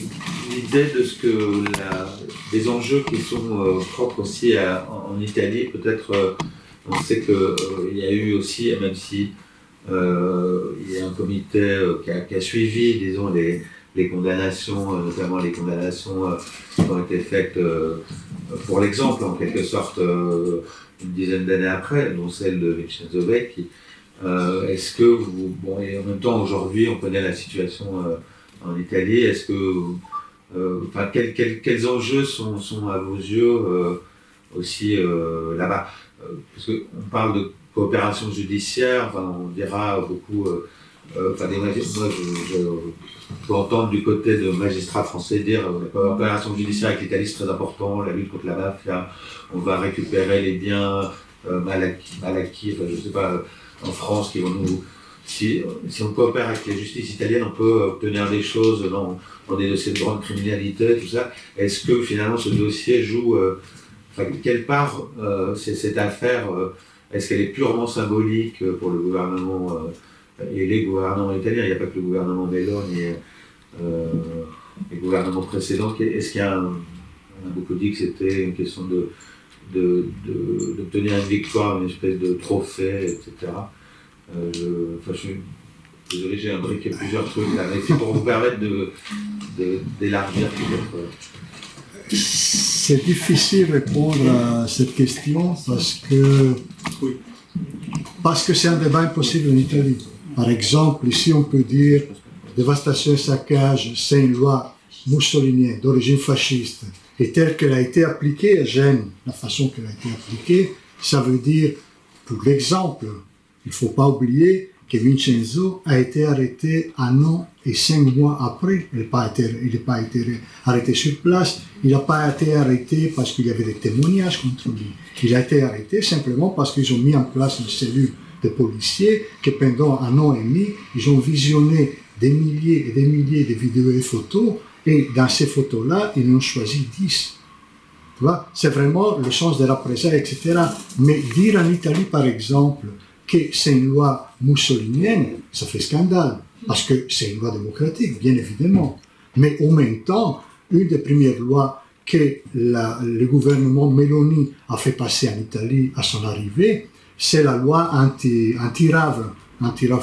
idées de ce que des enjeux qui sont propres aussi en Italie? Peut-être, on sait qu'il y a eu aussi, même si il y a un comité qui a suivi, disons, les condamnations, notamment les condamnations qui ont été faites pour l'exemple, en quelque sorte, une dizaine d'années après, dont celle de Vincenzo Vecchi. Est-ce que vous... Bon, et en même temps, aujourd'hui, on connaît la situation en Italie. Est-ce que... quels enjeux sont à vos yeux aussi là-bas? Parce qu'on parle de coopération judiciaire, on dira beaucoup... moi, je peux entendre du côté de magistrats français dire la coopération judiciaire avec l'Italie, c'est très important, la lutte contre la mafia, on va récupérer les biens mal acquis, je ne sais pas... en France, qui vont nous... Si on coopère avec la justice italienne, on peut obtenir des choses dans des dossiers de grande criminalité, tout ça. Est-ce que finalement ce dossier joue... quelle part cette affaire, est-ce qu'elle est purement symbolique pour le gouvernement et les gouvernements italiens? Il n'y a pas que le gouvernement Meloni et les gouvernements précédents. Est-ce qu'il y a on a beaucoup dit que c'était une question d'obtenir une victoire, une espèce de trophée, etc. Je suis désolé, j'ai imbriqué plusieurs trucs là, mais c'est pour vous permettre d'élargir peut-être. C'est difficile de répondre à cette question parce que c'est un débat impossible en Italie. Par exemple, ici on peut dire dévastation et saccage, c'est une loi mussolinienne d'origine fasciste. Et telle qu'elle a été appliquée à Gênes, la façon qu'elle a été appliquée, ça veut dire, pour l'exemple, il ne faut pas oublier que Vincenzo a été arrêté 1 an et 5 mois après. Il n'a pas été arrêté sur place, il n'a pas été arrêté parce qu'il y avait des témoignages contre lui. Il a été arrêté simplement parce qu'ils ont mis en place une cellule de policiers que pendant 1 an et demi, ils ont visionné des milliers et des milliers de vidéos et photos, et dans ces photos-là, ils en ont choisi 10. Tu vois, c'est vraiment le sens de la représailles, etc. Mais dire en Italie, par exemple, que c'est une loi mussolinienne, ça fait scandale, parce que c'est une loi démocratique, bien évidemment. Mais en même temps, une des premières lois que le gouvernement Meloni a fait passer en Italie à son arrivée, c'est la loi anti-rave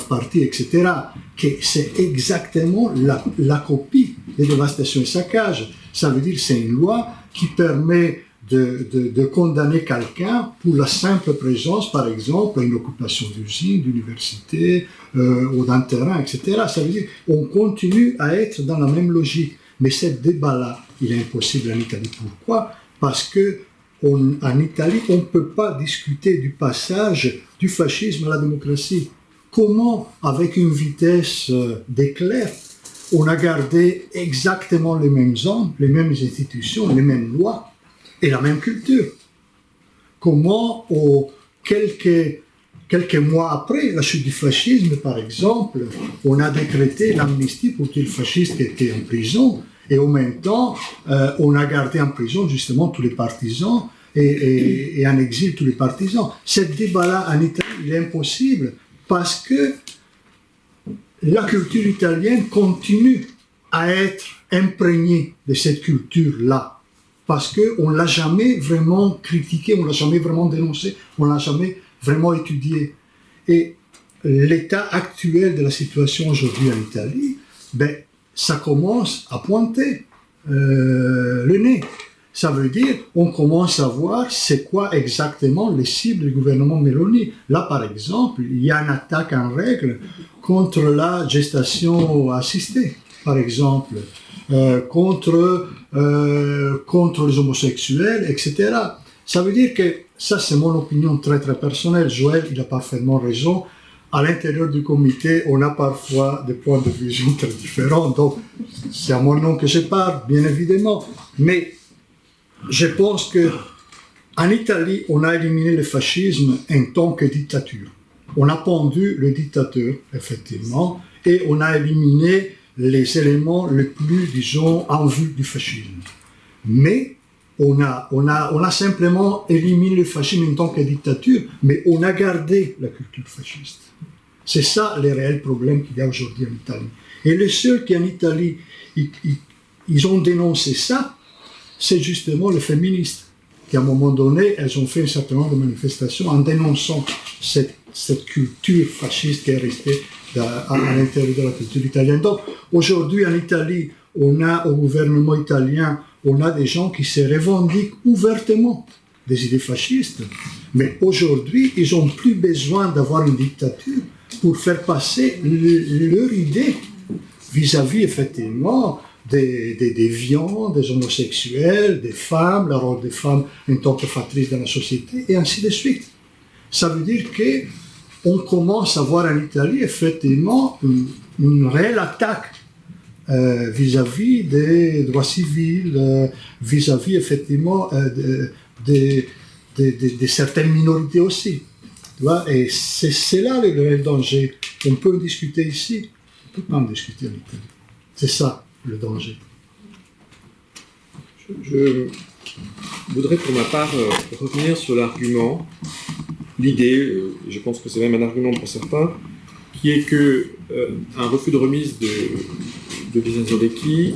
party, etc., que c'est exactement la copie des dévastations et saccages. Ça veut dire que c'est une loi qui permet de condamner quelqu'un pour la simple présence, par exemple, à une occupation d'usine, d'université, ou d'un terrain, etc. Ça veut dire qu'on continue à être dans la même logique. Mais ce débat-là, il est impossible en Italie. Pourquoi ? Parce que en Italie, on ne peut pas discuter du passage du fascisme à la démocratie. Comment, avec une vitesse d'éclair, on a gardé exactement les mêmes hommes, les mêmes institutions, les mêmes lois et la même culture? Comment, quelques mois après la chute du fascisme, par exemple, on a décrété l'amnistie pour tous les fascistes qui étaient en prison, et en même temps, on a gardé en prison justement tous les partisans et en exil tous les partisans. Ce débat-là en Italie, il est impossible parce que la culture italienne continue à être imprégnée de cette culture-là. Parce qu'on ne l'a jamais vraiment critiqué, on ne l'a jamais vraiment dénoncé, on ne l'a jamais vraiment étudié. Et l'état actuel de la situation aujourd'hui en Italie, ça commence à pointer le nez. Ça veut dire qu'on commence à voir c'est quoi exactement les cibles du gouvernement Meloni. Là, par exemple, il y a une attaque en règle contre la gestation assistée, par exemple, contre les homosexuels, etc. Ça veut dire que, ça c'est mon opinion très très personnelle, Joël, il a parfaitement raison, à l'intérieur du comité, on a parfois des points de vue très différents, donc c'est à mon nom que je parle, bien évidemment, mais je pense qu'en Italie, on a éliminé le fascisme en tant que dictature. On a pendu le dictateur, effectivement, et on a éliminé les éléments les plus, disons, en vue du fascisme. Mais on a simplement éliminé le fascisme en tant que dictature, mais on a gardé la culture fasciste. C'est ça le réel problème qu'il y a aujourd'hui en Italie. Et les seuls qui en Italie, ils ont dénoncé ça, c'est justement les féministes, qui à un moment donné, elles ont fait un certain nombre de manifestations en dénonçant cette culture fasciste qui est restée à l'intérieur de la culture italienne. Donc aujourd'hui en Italie, on a au gouvernement italien, on a des gens qui se revendiquent ouvertement des idées fascistes, mais aujourd'hui, ils n'ont plus besoin d'avoir une dictature pour faire passer leur idée vis-à-vis, effectivement, des déviants, des homosexuels, des femmes, le rôle des femmes en tant que factrices dans la société, et ainsi de suite. Ça veut dire qu'on commence à voir en Italie, effectivement, une réelle attaque vis-à-vis des droits civils, vis-à-vis, effectivement, de certaines minorités aussi. Tu vois, et c'est là le réel danger. On peut en discuter ici, on ne peut pas en discuter en Italie. C'est ça le danger. Je voudrais pour ma part revenir sur l'argument, l'idée, je pense que c'est même un argument pour certains, qui est que un refus de remise de Vincenzo Lecchi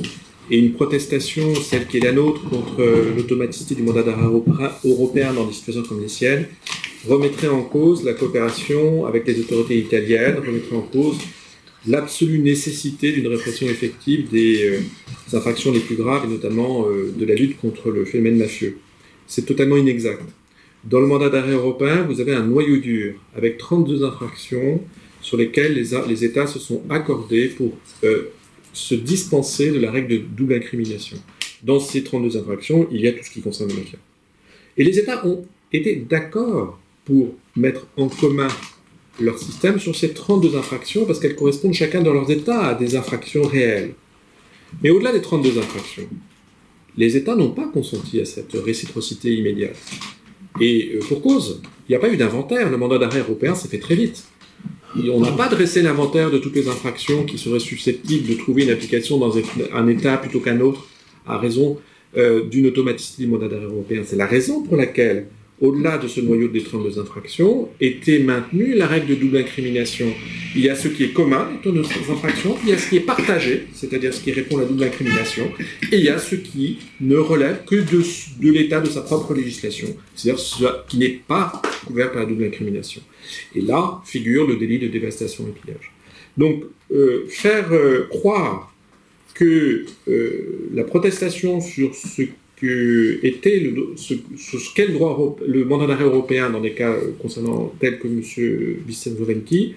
et une protestation, celle qui est la nôtre, contre l'automaticité du mandat d'arrêt européen dans des situations comme les siennes, remettrait en cause la coopération avec les autorités italiennes, remettrait en cause l'absolue nécessité d'une répression effective des infractions les plus graves, et notamment de la lutte contre le phénomène mafieux. C'est totalement inexact. Dans le mandat d'arrêt européen, vous avez un noyau dur, avec 32 infractions sur lesquelles les États se sont accordés pour se dispenser de la règle de double incrimination. dans ces 32 infractions, il y a tout ce qui concerne la mafia. Et les États ont été d'accord pour mettre en commun leur système sur ces 32 infractions parce qu'elles correspondent chacun dans leurs États à des infractions réelles. Mais au-delà des 32 infractions, les États n'ont pas consenti à cette réciprocité immédiate. Et pour cause, il n'y a pas eu d'inventaire. Le mandat d'arrêt européen s'est fait très vite. Et on n'a pas dressé l'inventaire de toutes les infractions qui seraient susceptibles de trouver une application dans un État plutôt qu'un autre à raison d'une automaticité du mandat d'arrêt européen. C'est la raison pour laquelle, au-delà de ce noyau des 32 infractions, était maintenue la règle de double incrimination. Il y a ce qui est commun, les 32 infractions, il y a ce qui est partagé, c'est-à-dire ce qui répond à la double incrimination, et il y a ce qui ne relève que de l'état de sa propre législation, c'est-à-dire ce qui n'est pas couvert par la double incrimination. Et là figure le délit de dévastation et pillage. Donc, faire croire que la protestation sur ce qu'était sur quel droit le mandat d'arrêt européen dans des cas concernant tels que M. Vincenzo Venchi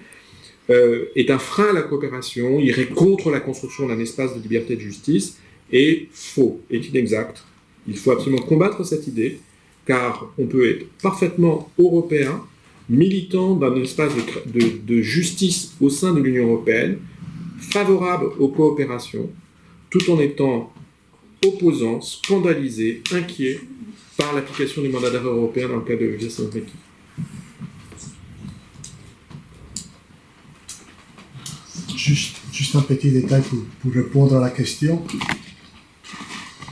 est un frein à la coopération, irait contre la construction d'un espace de liberté et de justice, est faux, est inexact. Il faut absolument combattre cette idée, car on peut être parfaitement européen, militant d'un espace de justice au sein de l'Union européenne, favorable aux coopérations, tout en étant opposant, scandalisé, inquiet par l'application du mandat d'arrêt européen dans le cas de Vincenzo Venchi. Juste un petit détail pour répondre à la question.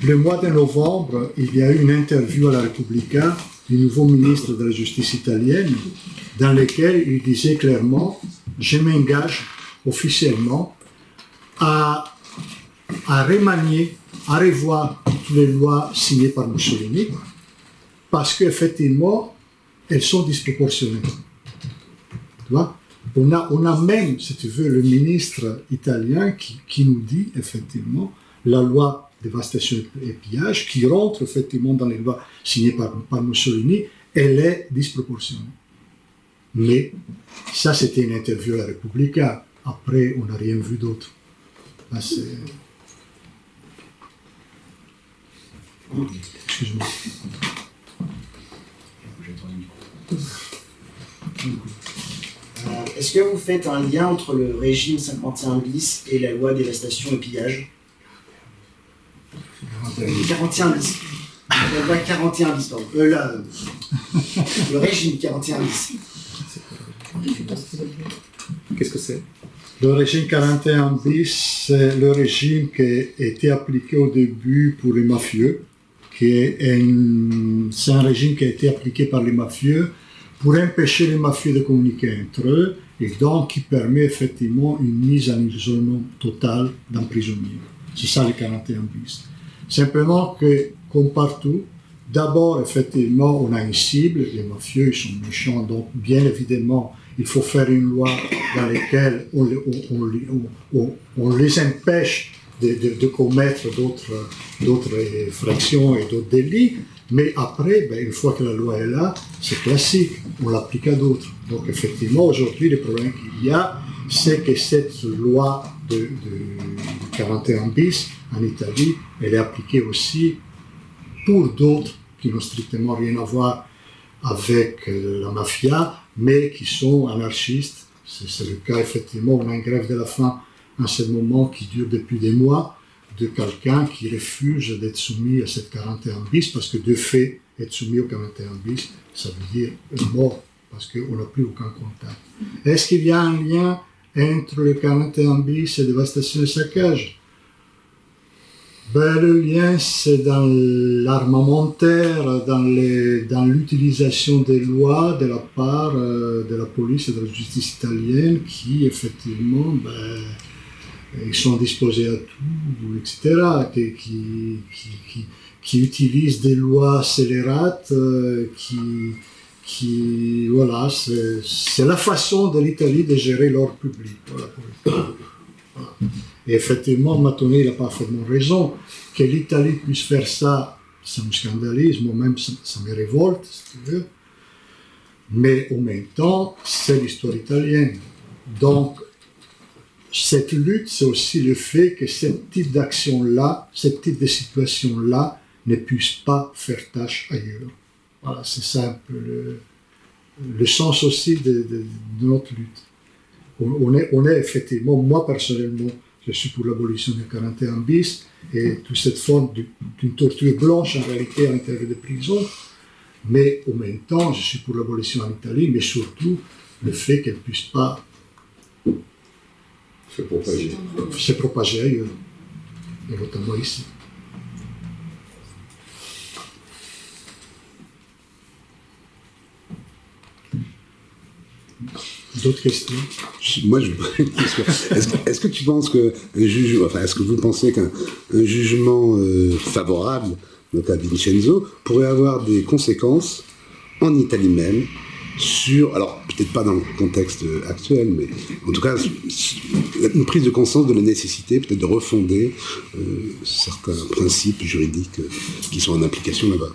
Le mois de novembre, il y a eu une interview à la Repubblica du nouveau ministre de la Justice italienne, dans laquelle il disait clairement « Je m'engage officiellement à remanier, à revoir toutes les lois signées par Mussolini, parce qu'effectivement, elles sont disproportionnées. » Tu vois ? On a même, si tu veux, le ministre italien qui nous dit effectivement la loi dévastation et pillage, qui rentre effectivement dans les lois signées par Mussolini, elle est disproportionnée. Mais ça, c'était une interview à la Repubblica. Après, on n'a rien vu d'autre. Excuse-moi. Est-ce que vous faites un lien entre le régime 51 bis et la loi dévastation et pillage 41 bis. La loi 41 bis, pardon. Le régime 41 bis. Qu'est-ce que c'est ? Le régime 41 bis, c'est le régime qui a été appliqué au début pour les mafieux, c'est un régime qui a été appliqué par les mafieux pour empêcher les mafieux de communiquer entre eux, et donc qui permet effectivement une mise en isolement total d'un prisonnier. C'est ça le 41 bis. Simplement que, comme partout, d'abord, effectivement, on a une cible, les mafieux, ils sont méchants, donc bien évidemment, il faut faire une loi dans laquelle on les empêche de commettre d'autres infractions et d'autres délits, mais après, une fois que la loi est là, c'est classique, on l'applique à d'autres. Donc effectivement, aujourd'hui, le problème qu'il y a, c'est que cette loi de 41 bis en Italie, elle est appliquée aussi pour d'autres qui n'ont strictement rien à voir avec la mafia, mais qui sont anarchistes. C'est le cas, effectivement, on a une grève de la faim en ce moment qui dure depuis des mois, de quelqu'un qui refuse d'être soumis à cette 41 bis, parce que de fait, être soumis au 41 bis, ça veut dire mort, parce qu'on n'a plus aucun contact. Est-ce qu'il y a un lien entre le 41 bis et dévastation et saccage? Le lien, c'est dans l'armamentaire, dans l'utilisation des lois de la part de la police et de la justice italienne qui, effectivement, ils sont disposés à tout, etc., qui utilisent des lois scélérates, voilà, c'est la façon de l'Italie de gérer l'ordre public. Voilà. Et effectivement, Mattoni, il a parfaitement raison, que l'Italie puisse faire ça, ça me scandalise, moi-même ça me révolte, si tu veux, mais en même temps, c'est l'histoire italienne. Donc, cette lutte, c'est aussi le fait que ce type d'action-là, ce type de situation-là, ne puisse pas faire tâche ailleurs. Voilà, c'est ça un peu le sens aussi de notre lutte. On est effectivement, moi personnellement, je suis pour l'abolition du 41 bis et toute cette forme d'une torture blanche en réalité à l'intérieur des prisons, mais en même temps, je suis pour l'abolition en Italie, mais surtout le fait qu'elle ne puisse pas se propager ailleurs, et notamment ici. D'autres questions? Moi, je est-ce que tu penses que est-ce que vous pensez qu'un jugement favorable, donc à Vincenzo, pourrait avoir des conséquences en Italie même sur, alors peut-être pas dans le contexte actuel, mais en tout cas une prise de conscience de la nécessité peut-être de refonder certains principes juridiques qui sont en application là-bas?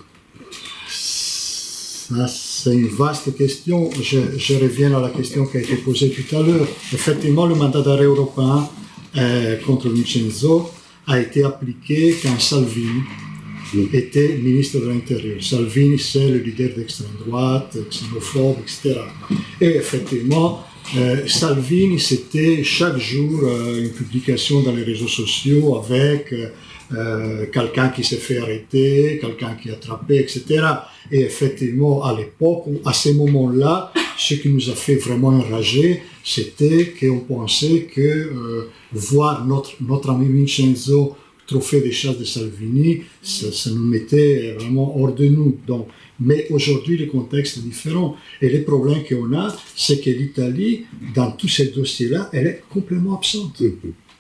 Ça, c'est une vaste question. Je reviens à la question qui a été posée tout à l'heure. Effectivement, le mandat d'arrêt européen contre Vincenzo a été appliqué quand Salvini était ministre de l'Intérieur. Salvini, c'est le leader d'extrême droite, xénophobe, etc. Et effectivement, Salvini, c'était chaque jour une publication dans les réseaux sociaux avec quelqu'un qui s'est fait arrêter, quelqu'un qui est attrapé, etc. Et effectivement, à l'époque, à ces moments-là, ce qui nous a fait vraiment enrager, c'était qu'on pensait que voir notre ami Vincenzo trophée des chasses de Salvini, ça nous mettait vraiment hors de nous. Donc, mais aujourd'hui, le contexte est différent. Et le problème qu'on a, c'est que l'Italie, dans tous ces dossiers-là, elle est complètement absente.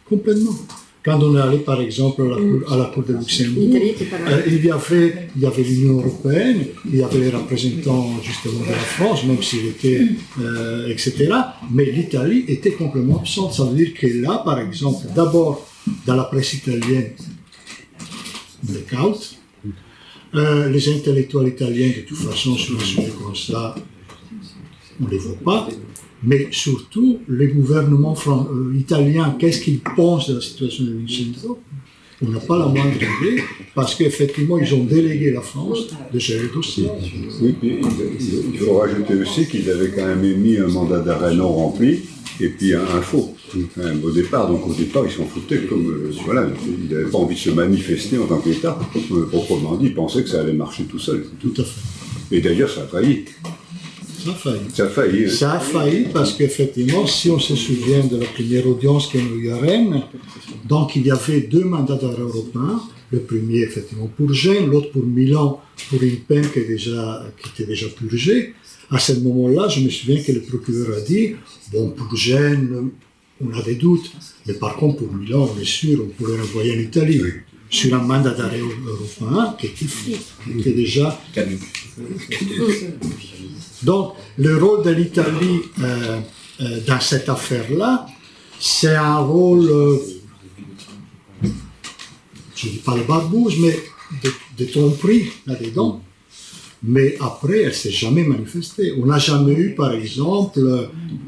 Complètement. Quand on est allé, par exemple, à la Cour de Luxembourg, il y avait l'Union européenne, il y avait les représentants justement de la France, même s'il était, etc. Mais l'Italie était complètement absente. Ça veut dire que là, par exemple, d'abord, dans la presse italienne, blackout. Les intellectuels italiens, de toute façon, sur un sujet comme ça, on ne les voit pas. Mais surtout, le gouvernement italien, qu'est-ce qu'il pense de la situation de Vincenzo? On n'a pas la moindre idée, parce qu'effectivement, ils ont délégué la France de gérer le dossier. Oui, il faut rajouter aussi qu'ils avaient quand même émis un mandat d'arrêt non rempli, et puis un faux, au départ. Donc au départ, ils s'en foutaient comme... voilà, ils n'avaient pas envie de se manifester en tant qu'État. Proprement dit, ils pensaient que ça allait marcher tout seul. Tout à fait. Et d'ailleurs, ça a failli. Ça a failli. Ça a failli parce qu'effectivement, si on se souvient de la première audience qu'il y a eu à Rennes, donc il y avait 2 mandats d'arrêt européens. Le premier, effectivement, pour Gênes, l'autre pour Milan, pour une peine qui était déjà purgée. À ce moment-là, je me souviens que le procureur a dit, bon, pour Gênes, on a des doutes, mais par contre, pour Milan, on est sûr, on pourrait l'envoyer en Italie. Sur un mandat d'arrêt européen qui était déjà caduc. Donc, le rôle de l'Italie dans cette affaire-là, c'est un rôle, je ne dis pas le barbouze, mais de tromperie là-dedans. Mais après, elle ne s'est jamais manifestée. On n'a jamais eu, par exemple,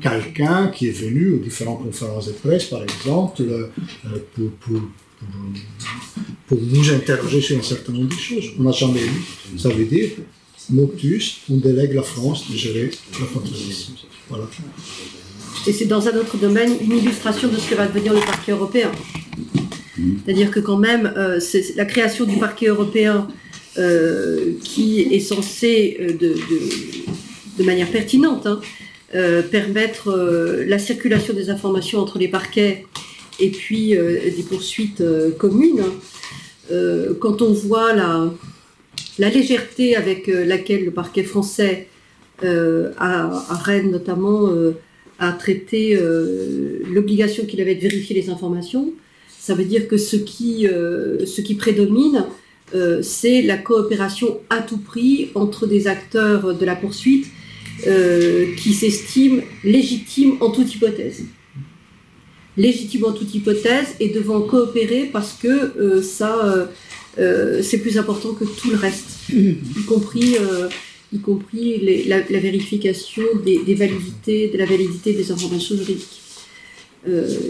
quelqu'un qui est venu aux différentes conférences de presse, par exemple, pour nous interroger sur un certain nombre de choses. On n'a jamais eu. Ça veut dire, Moctus, on délègue la France de gérer la contre-justice. Voilà. Et c'est dans un autre domaine une illustration de ce que va devenir le parquet européen. C'est-à-dire que quand même, c'est la création du parquet européen qui est censé, de manière pertinente, permettre la circulation des informations entre les parquets et puis des poursuites communes. Quand on voit la légèreté avec laquelle le parquet français, à Rennes notamment, a traité l'obligation qu'il avait de vérifier les informations, ça veut dire que ce qui prédomine, c'est la coopération à tout prix entre des acteurs de la poursuite qui s'estiment légitimes en toute hypothèse. Légitimes en toute hypothèse et devant coopérer parce que c'est plus important que tout le reste, y compris la vérification de la validité des informations juridiques.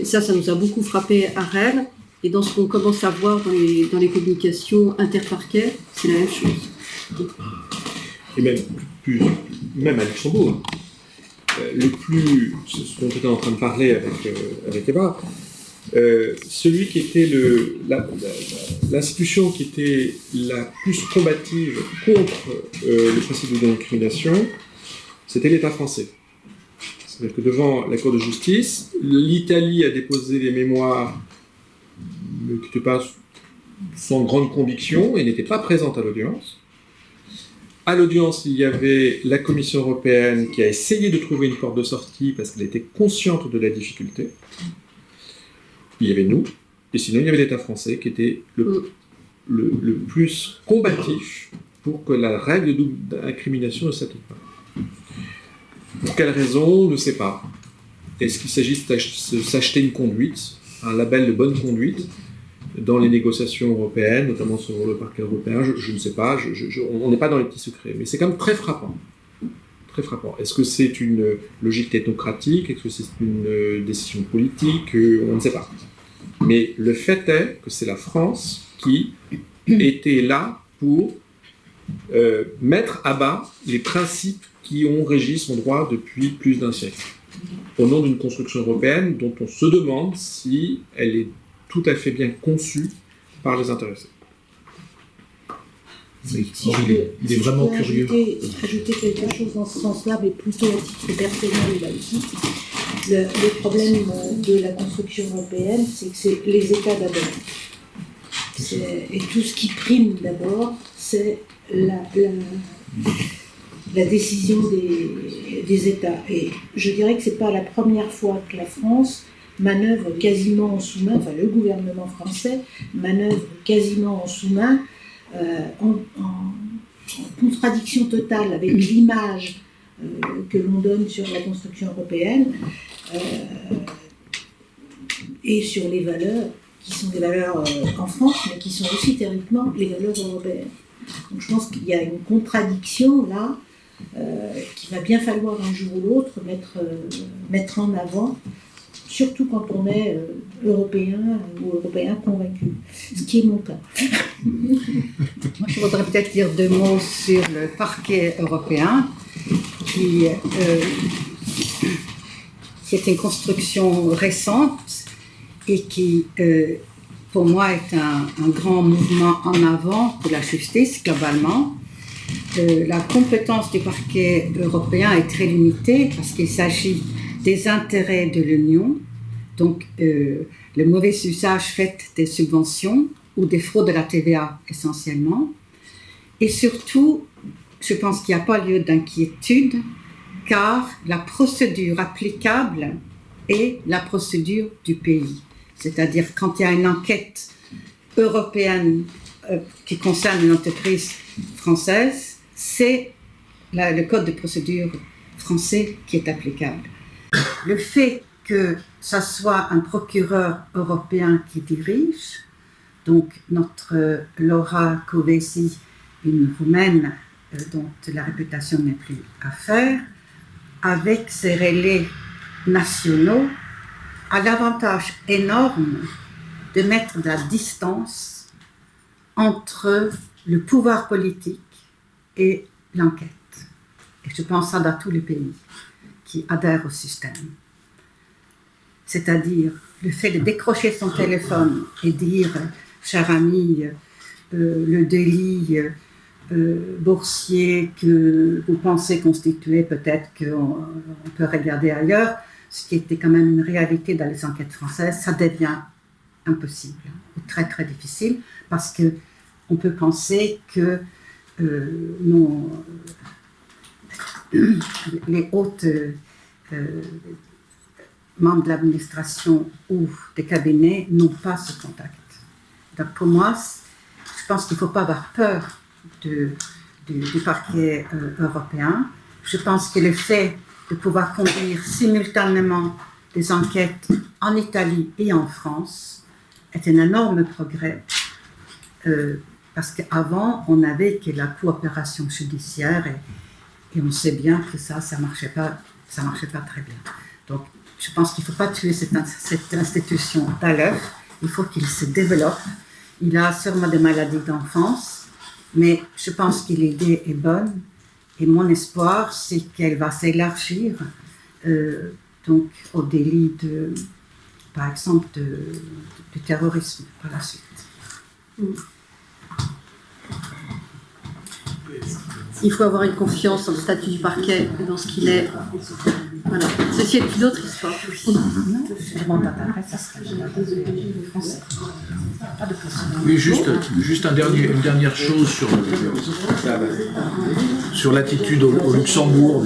Ça nous a beaucoup frappé à Rennes. Et dans ce qu'on commence à voir dans les communications interparquets, c'est la même chose. Et même à Luxembourg, ce dont était en train de parler avec Eva, celui qui était l'institution qui était la plus combative contre le principe de non-discrimination, c'était l'État français. C'est-à-dire que devant la Cour de justice, l'Italie a déposé des mémoires qui n'étaient pas sans grande conviction et n'étaient pas présentes à l'audience. À l'audience, il y avait la Commission européenne qui a essayé de trouver une porte de sortie parce qu'elle était consciente de la difficulté. Il y avait nous, et sinon il y avait l'État français qui était le plus combatif pour que la règle de double incrimination ne s'applique pas. Pour quelle raison, on ne sait pas. Est-ce qu'il s'agit de s'acheter une conduite, un label de bonne conduite, dans les négociations européennes, notamment sur le parquet européen, je ne sais pas, on n'est pas dans les petits secrets, mais c'est quand même très frappant. Très frappant. Est-ce que c'est une logique technocratique? Est-ce que c'est une décision politique? On ne sait pas. Mais le fait est que c'est la France qui était là pour mettre à bas les principes qui ont régi son droit depuis plus d'un siècle, au nom d'une construction européenne dont on se demande si elle est tout à fait bien conçue par les intéressés. Il est vraiment curieux. Ajouter quelque chose dans ce sens-là, mais plutôt à titre personnel là aussi. Le problème de la construction européenne, c'est que c'est les États d'abord. Et tout ce qui prime d'abord, c'est la décision des États. Et je dirais que ce n'est pas la première fois que la France manœuvre quasiment en sous-main, enfin le gouvernement français manœuvre quasiment en sous-main, en contradiction totale avec l'image que l'on donne sur la construction européenne et sur les valeurs qui sont des valeurs en France, mais qui sont aussi théoriquement les valeurs européennes. Donc je pense qu'il y a une contradiction là qu'il va bien falloir un jour ou l'autre mettre en avant, surtout quand on est européen ou européen convaincu, ce qui est mon cas. Moi, je voudrais peut-être dire 2 mots sur le parquet européen, qui est une construction récente et qui, pour moi, est un grand mouvement en avant pour la justice globalement. La compétence du parquet européen est très limitée parce qu'il s'agit des intérêts de l'Union, donc le mauvais usage fait des subventions ou des fraudes de la TVA essentiellement. Et surtout, je pense qu'il n'y a pas lieu d'inquiétude car la procédure applicable est la procédure du pays. C'est-à-dire quand il y a une enquête européenne qui concerne une entreprise française, c'est le code de procédure français qui est applicable. Le fait que ce soit un procureur européen qui dirige, donc notre Laura Kövesi, une Roumaine dont la réputation n'est plus à faire, avec ses relais nationaux, a l'avantage énorme de mettre de la distance entre le pouvoir politique et l'enquête. Et je pense ça dans tous les pays qui adhèrent au système. C'est-à-dire le fait de décrocher son téléphone et dire « cher ami, le délit boursier que vous pensez constituer, peut-être qu'on peut regarder ailleurs », ce qui était quand même une réalité dans les enquêtes françaises, ça devient impossible, ou très très difficile, parce qu'on peut penser que les hautes membres de l'administration ou des cabinets n'ont pas ce contact. Donc pour moi, je pense qu'il ne faut pas avoir peur du parquet européen. Je pense que le fait de pouvoir conduire simultanément des enquêtes en Italie et en France est un énorme progrès, parce qu'avant, on n'avait que la coopération judiciaire et on sait bien que ça ne marchait pas très bien. Donc, je pense qu'il ne faut pas tuer cette institution à l'œuf. Il faut qu'il se développe. Il a sûrement des maladies d'enfance, mais je pense que l'idée est bonne. Et mon espoir, c'est qu'elle va s'élargir donc au délit de, par exemple, de terrorisme par la suite. Il faut avoir une confiance dans le statut du parquet et dans ce qu'il est. Voilà. Ceci est une autre histoire. Oui, juste une dernière chose sur l'attitude au Luxembourg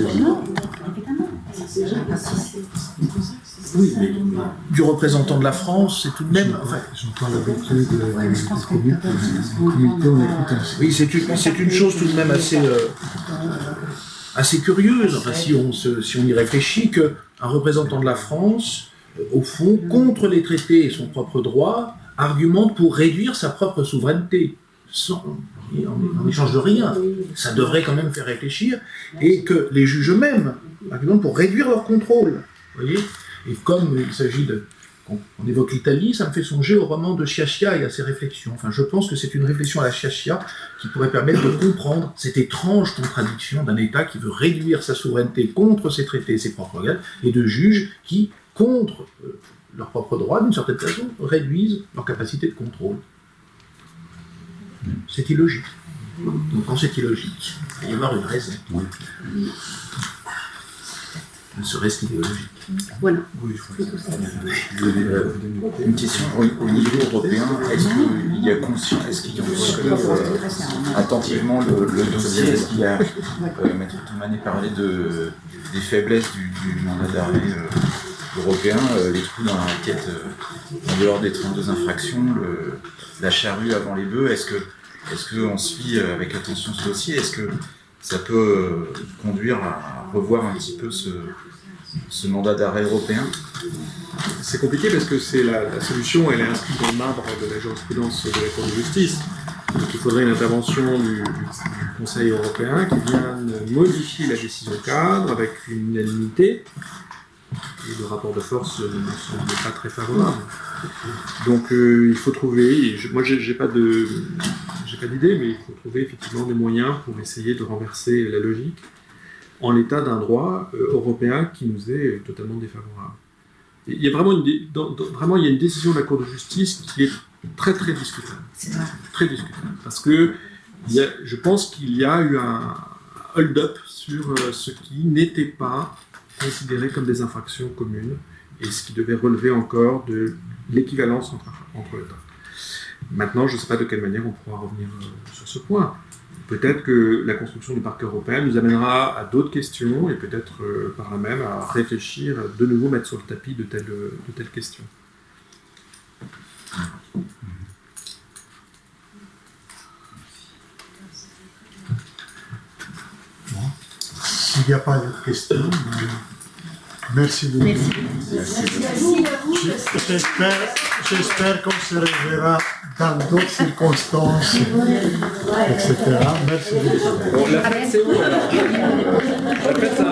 du représentant de la France, c'est tout de même... Oui, c'est une chose tout de même assez curieuse, enfin, si on y réfléchit, qu'un représentant de la France, au fond, contre les traités et son propre droit, argumente pour réduire sa propre souveraineté, en échange de rien. Ça devrait quand même faire réfléchir, et que les juges eux-mêmes argumentent pour réduire leur contrôle. Vous voyez ? Et comme il s'agit on évoque l'Italie, ça me fait songer au roman de Sciascia et à ses réflexions. Enfin, je pense que c'est une réflexion à la Sciascia qui pourrait permettre de comprendre cette étrange contradiction d'un État qui veut réduire sa souveraineté contre ses traités et ses propres règles, et de juges qui, contre leurs propres droits, d'une certaine façon, réduisent leur capacité de contrôle. C'est illogique. Donc quand c'est illogique, il va y avoir une raison. Ne serait-ce qu'idéologique. Voilà. Oui, une question au niveau européen, est-ce qu'il y a conscience, est-ce qu'ils ont suivi attentivement le dossier, est-ce qu'il y a, Maître Tomané parlait des faiblesses du mandat d'arrêt européen, les trous dans la raquette en dehors des 32 infractions, la charrue avant les bœufs, est-ce qu'on suit avec attention ce dossier, est-ce que ça peut conduire à revoir un petit peu ce mandat d'arrêt européen? C'est compliqué parce que la solution, elle est inscrite dans le marbre de la jurisprudence de la Cour de justice. Donc il faudrait une intervention du Conseil européen qui vienne modifier la décision cadre avec une unanimité. Et le rapport de force ne semble pas très favorable. Donc il faut trouver, moi j'ai pas d'idée, mais il faut trouver effectivement des moyens pour essayer de renverser la logique en l'état d'un droit européen qui nous est totalement défavorable. Et il y a vraiment il y a une décision de la Cour de justice qui est très très discutable. C'est vrai. Très discutable. Parce que je pense qu'il y a eu un hold-up sur ce qui n'était pas considéré comme des infractions communes et ce qui devait relever encore de l'équivalence entre États. Maintenant, je ne sais pas de quelle manière on pourra revenir sur ce point. Peut-être que la construction du parquet européen nous amènera à d'autres questions et peut-être par là même à réfléchir, de nouveau mettre sur le tapis de telles questions. Bon. S'il n'y a pas de questions, merci beaucoup. J'espère qu'on se reverra dans d'autres circonstances, etc. Merci beaucoup. Bon, la fête, c'est où alors? La fête, ça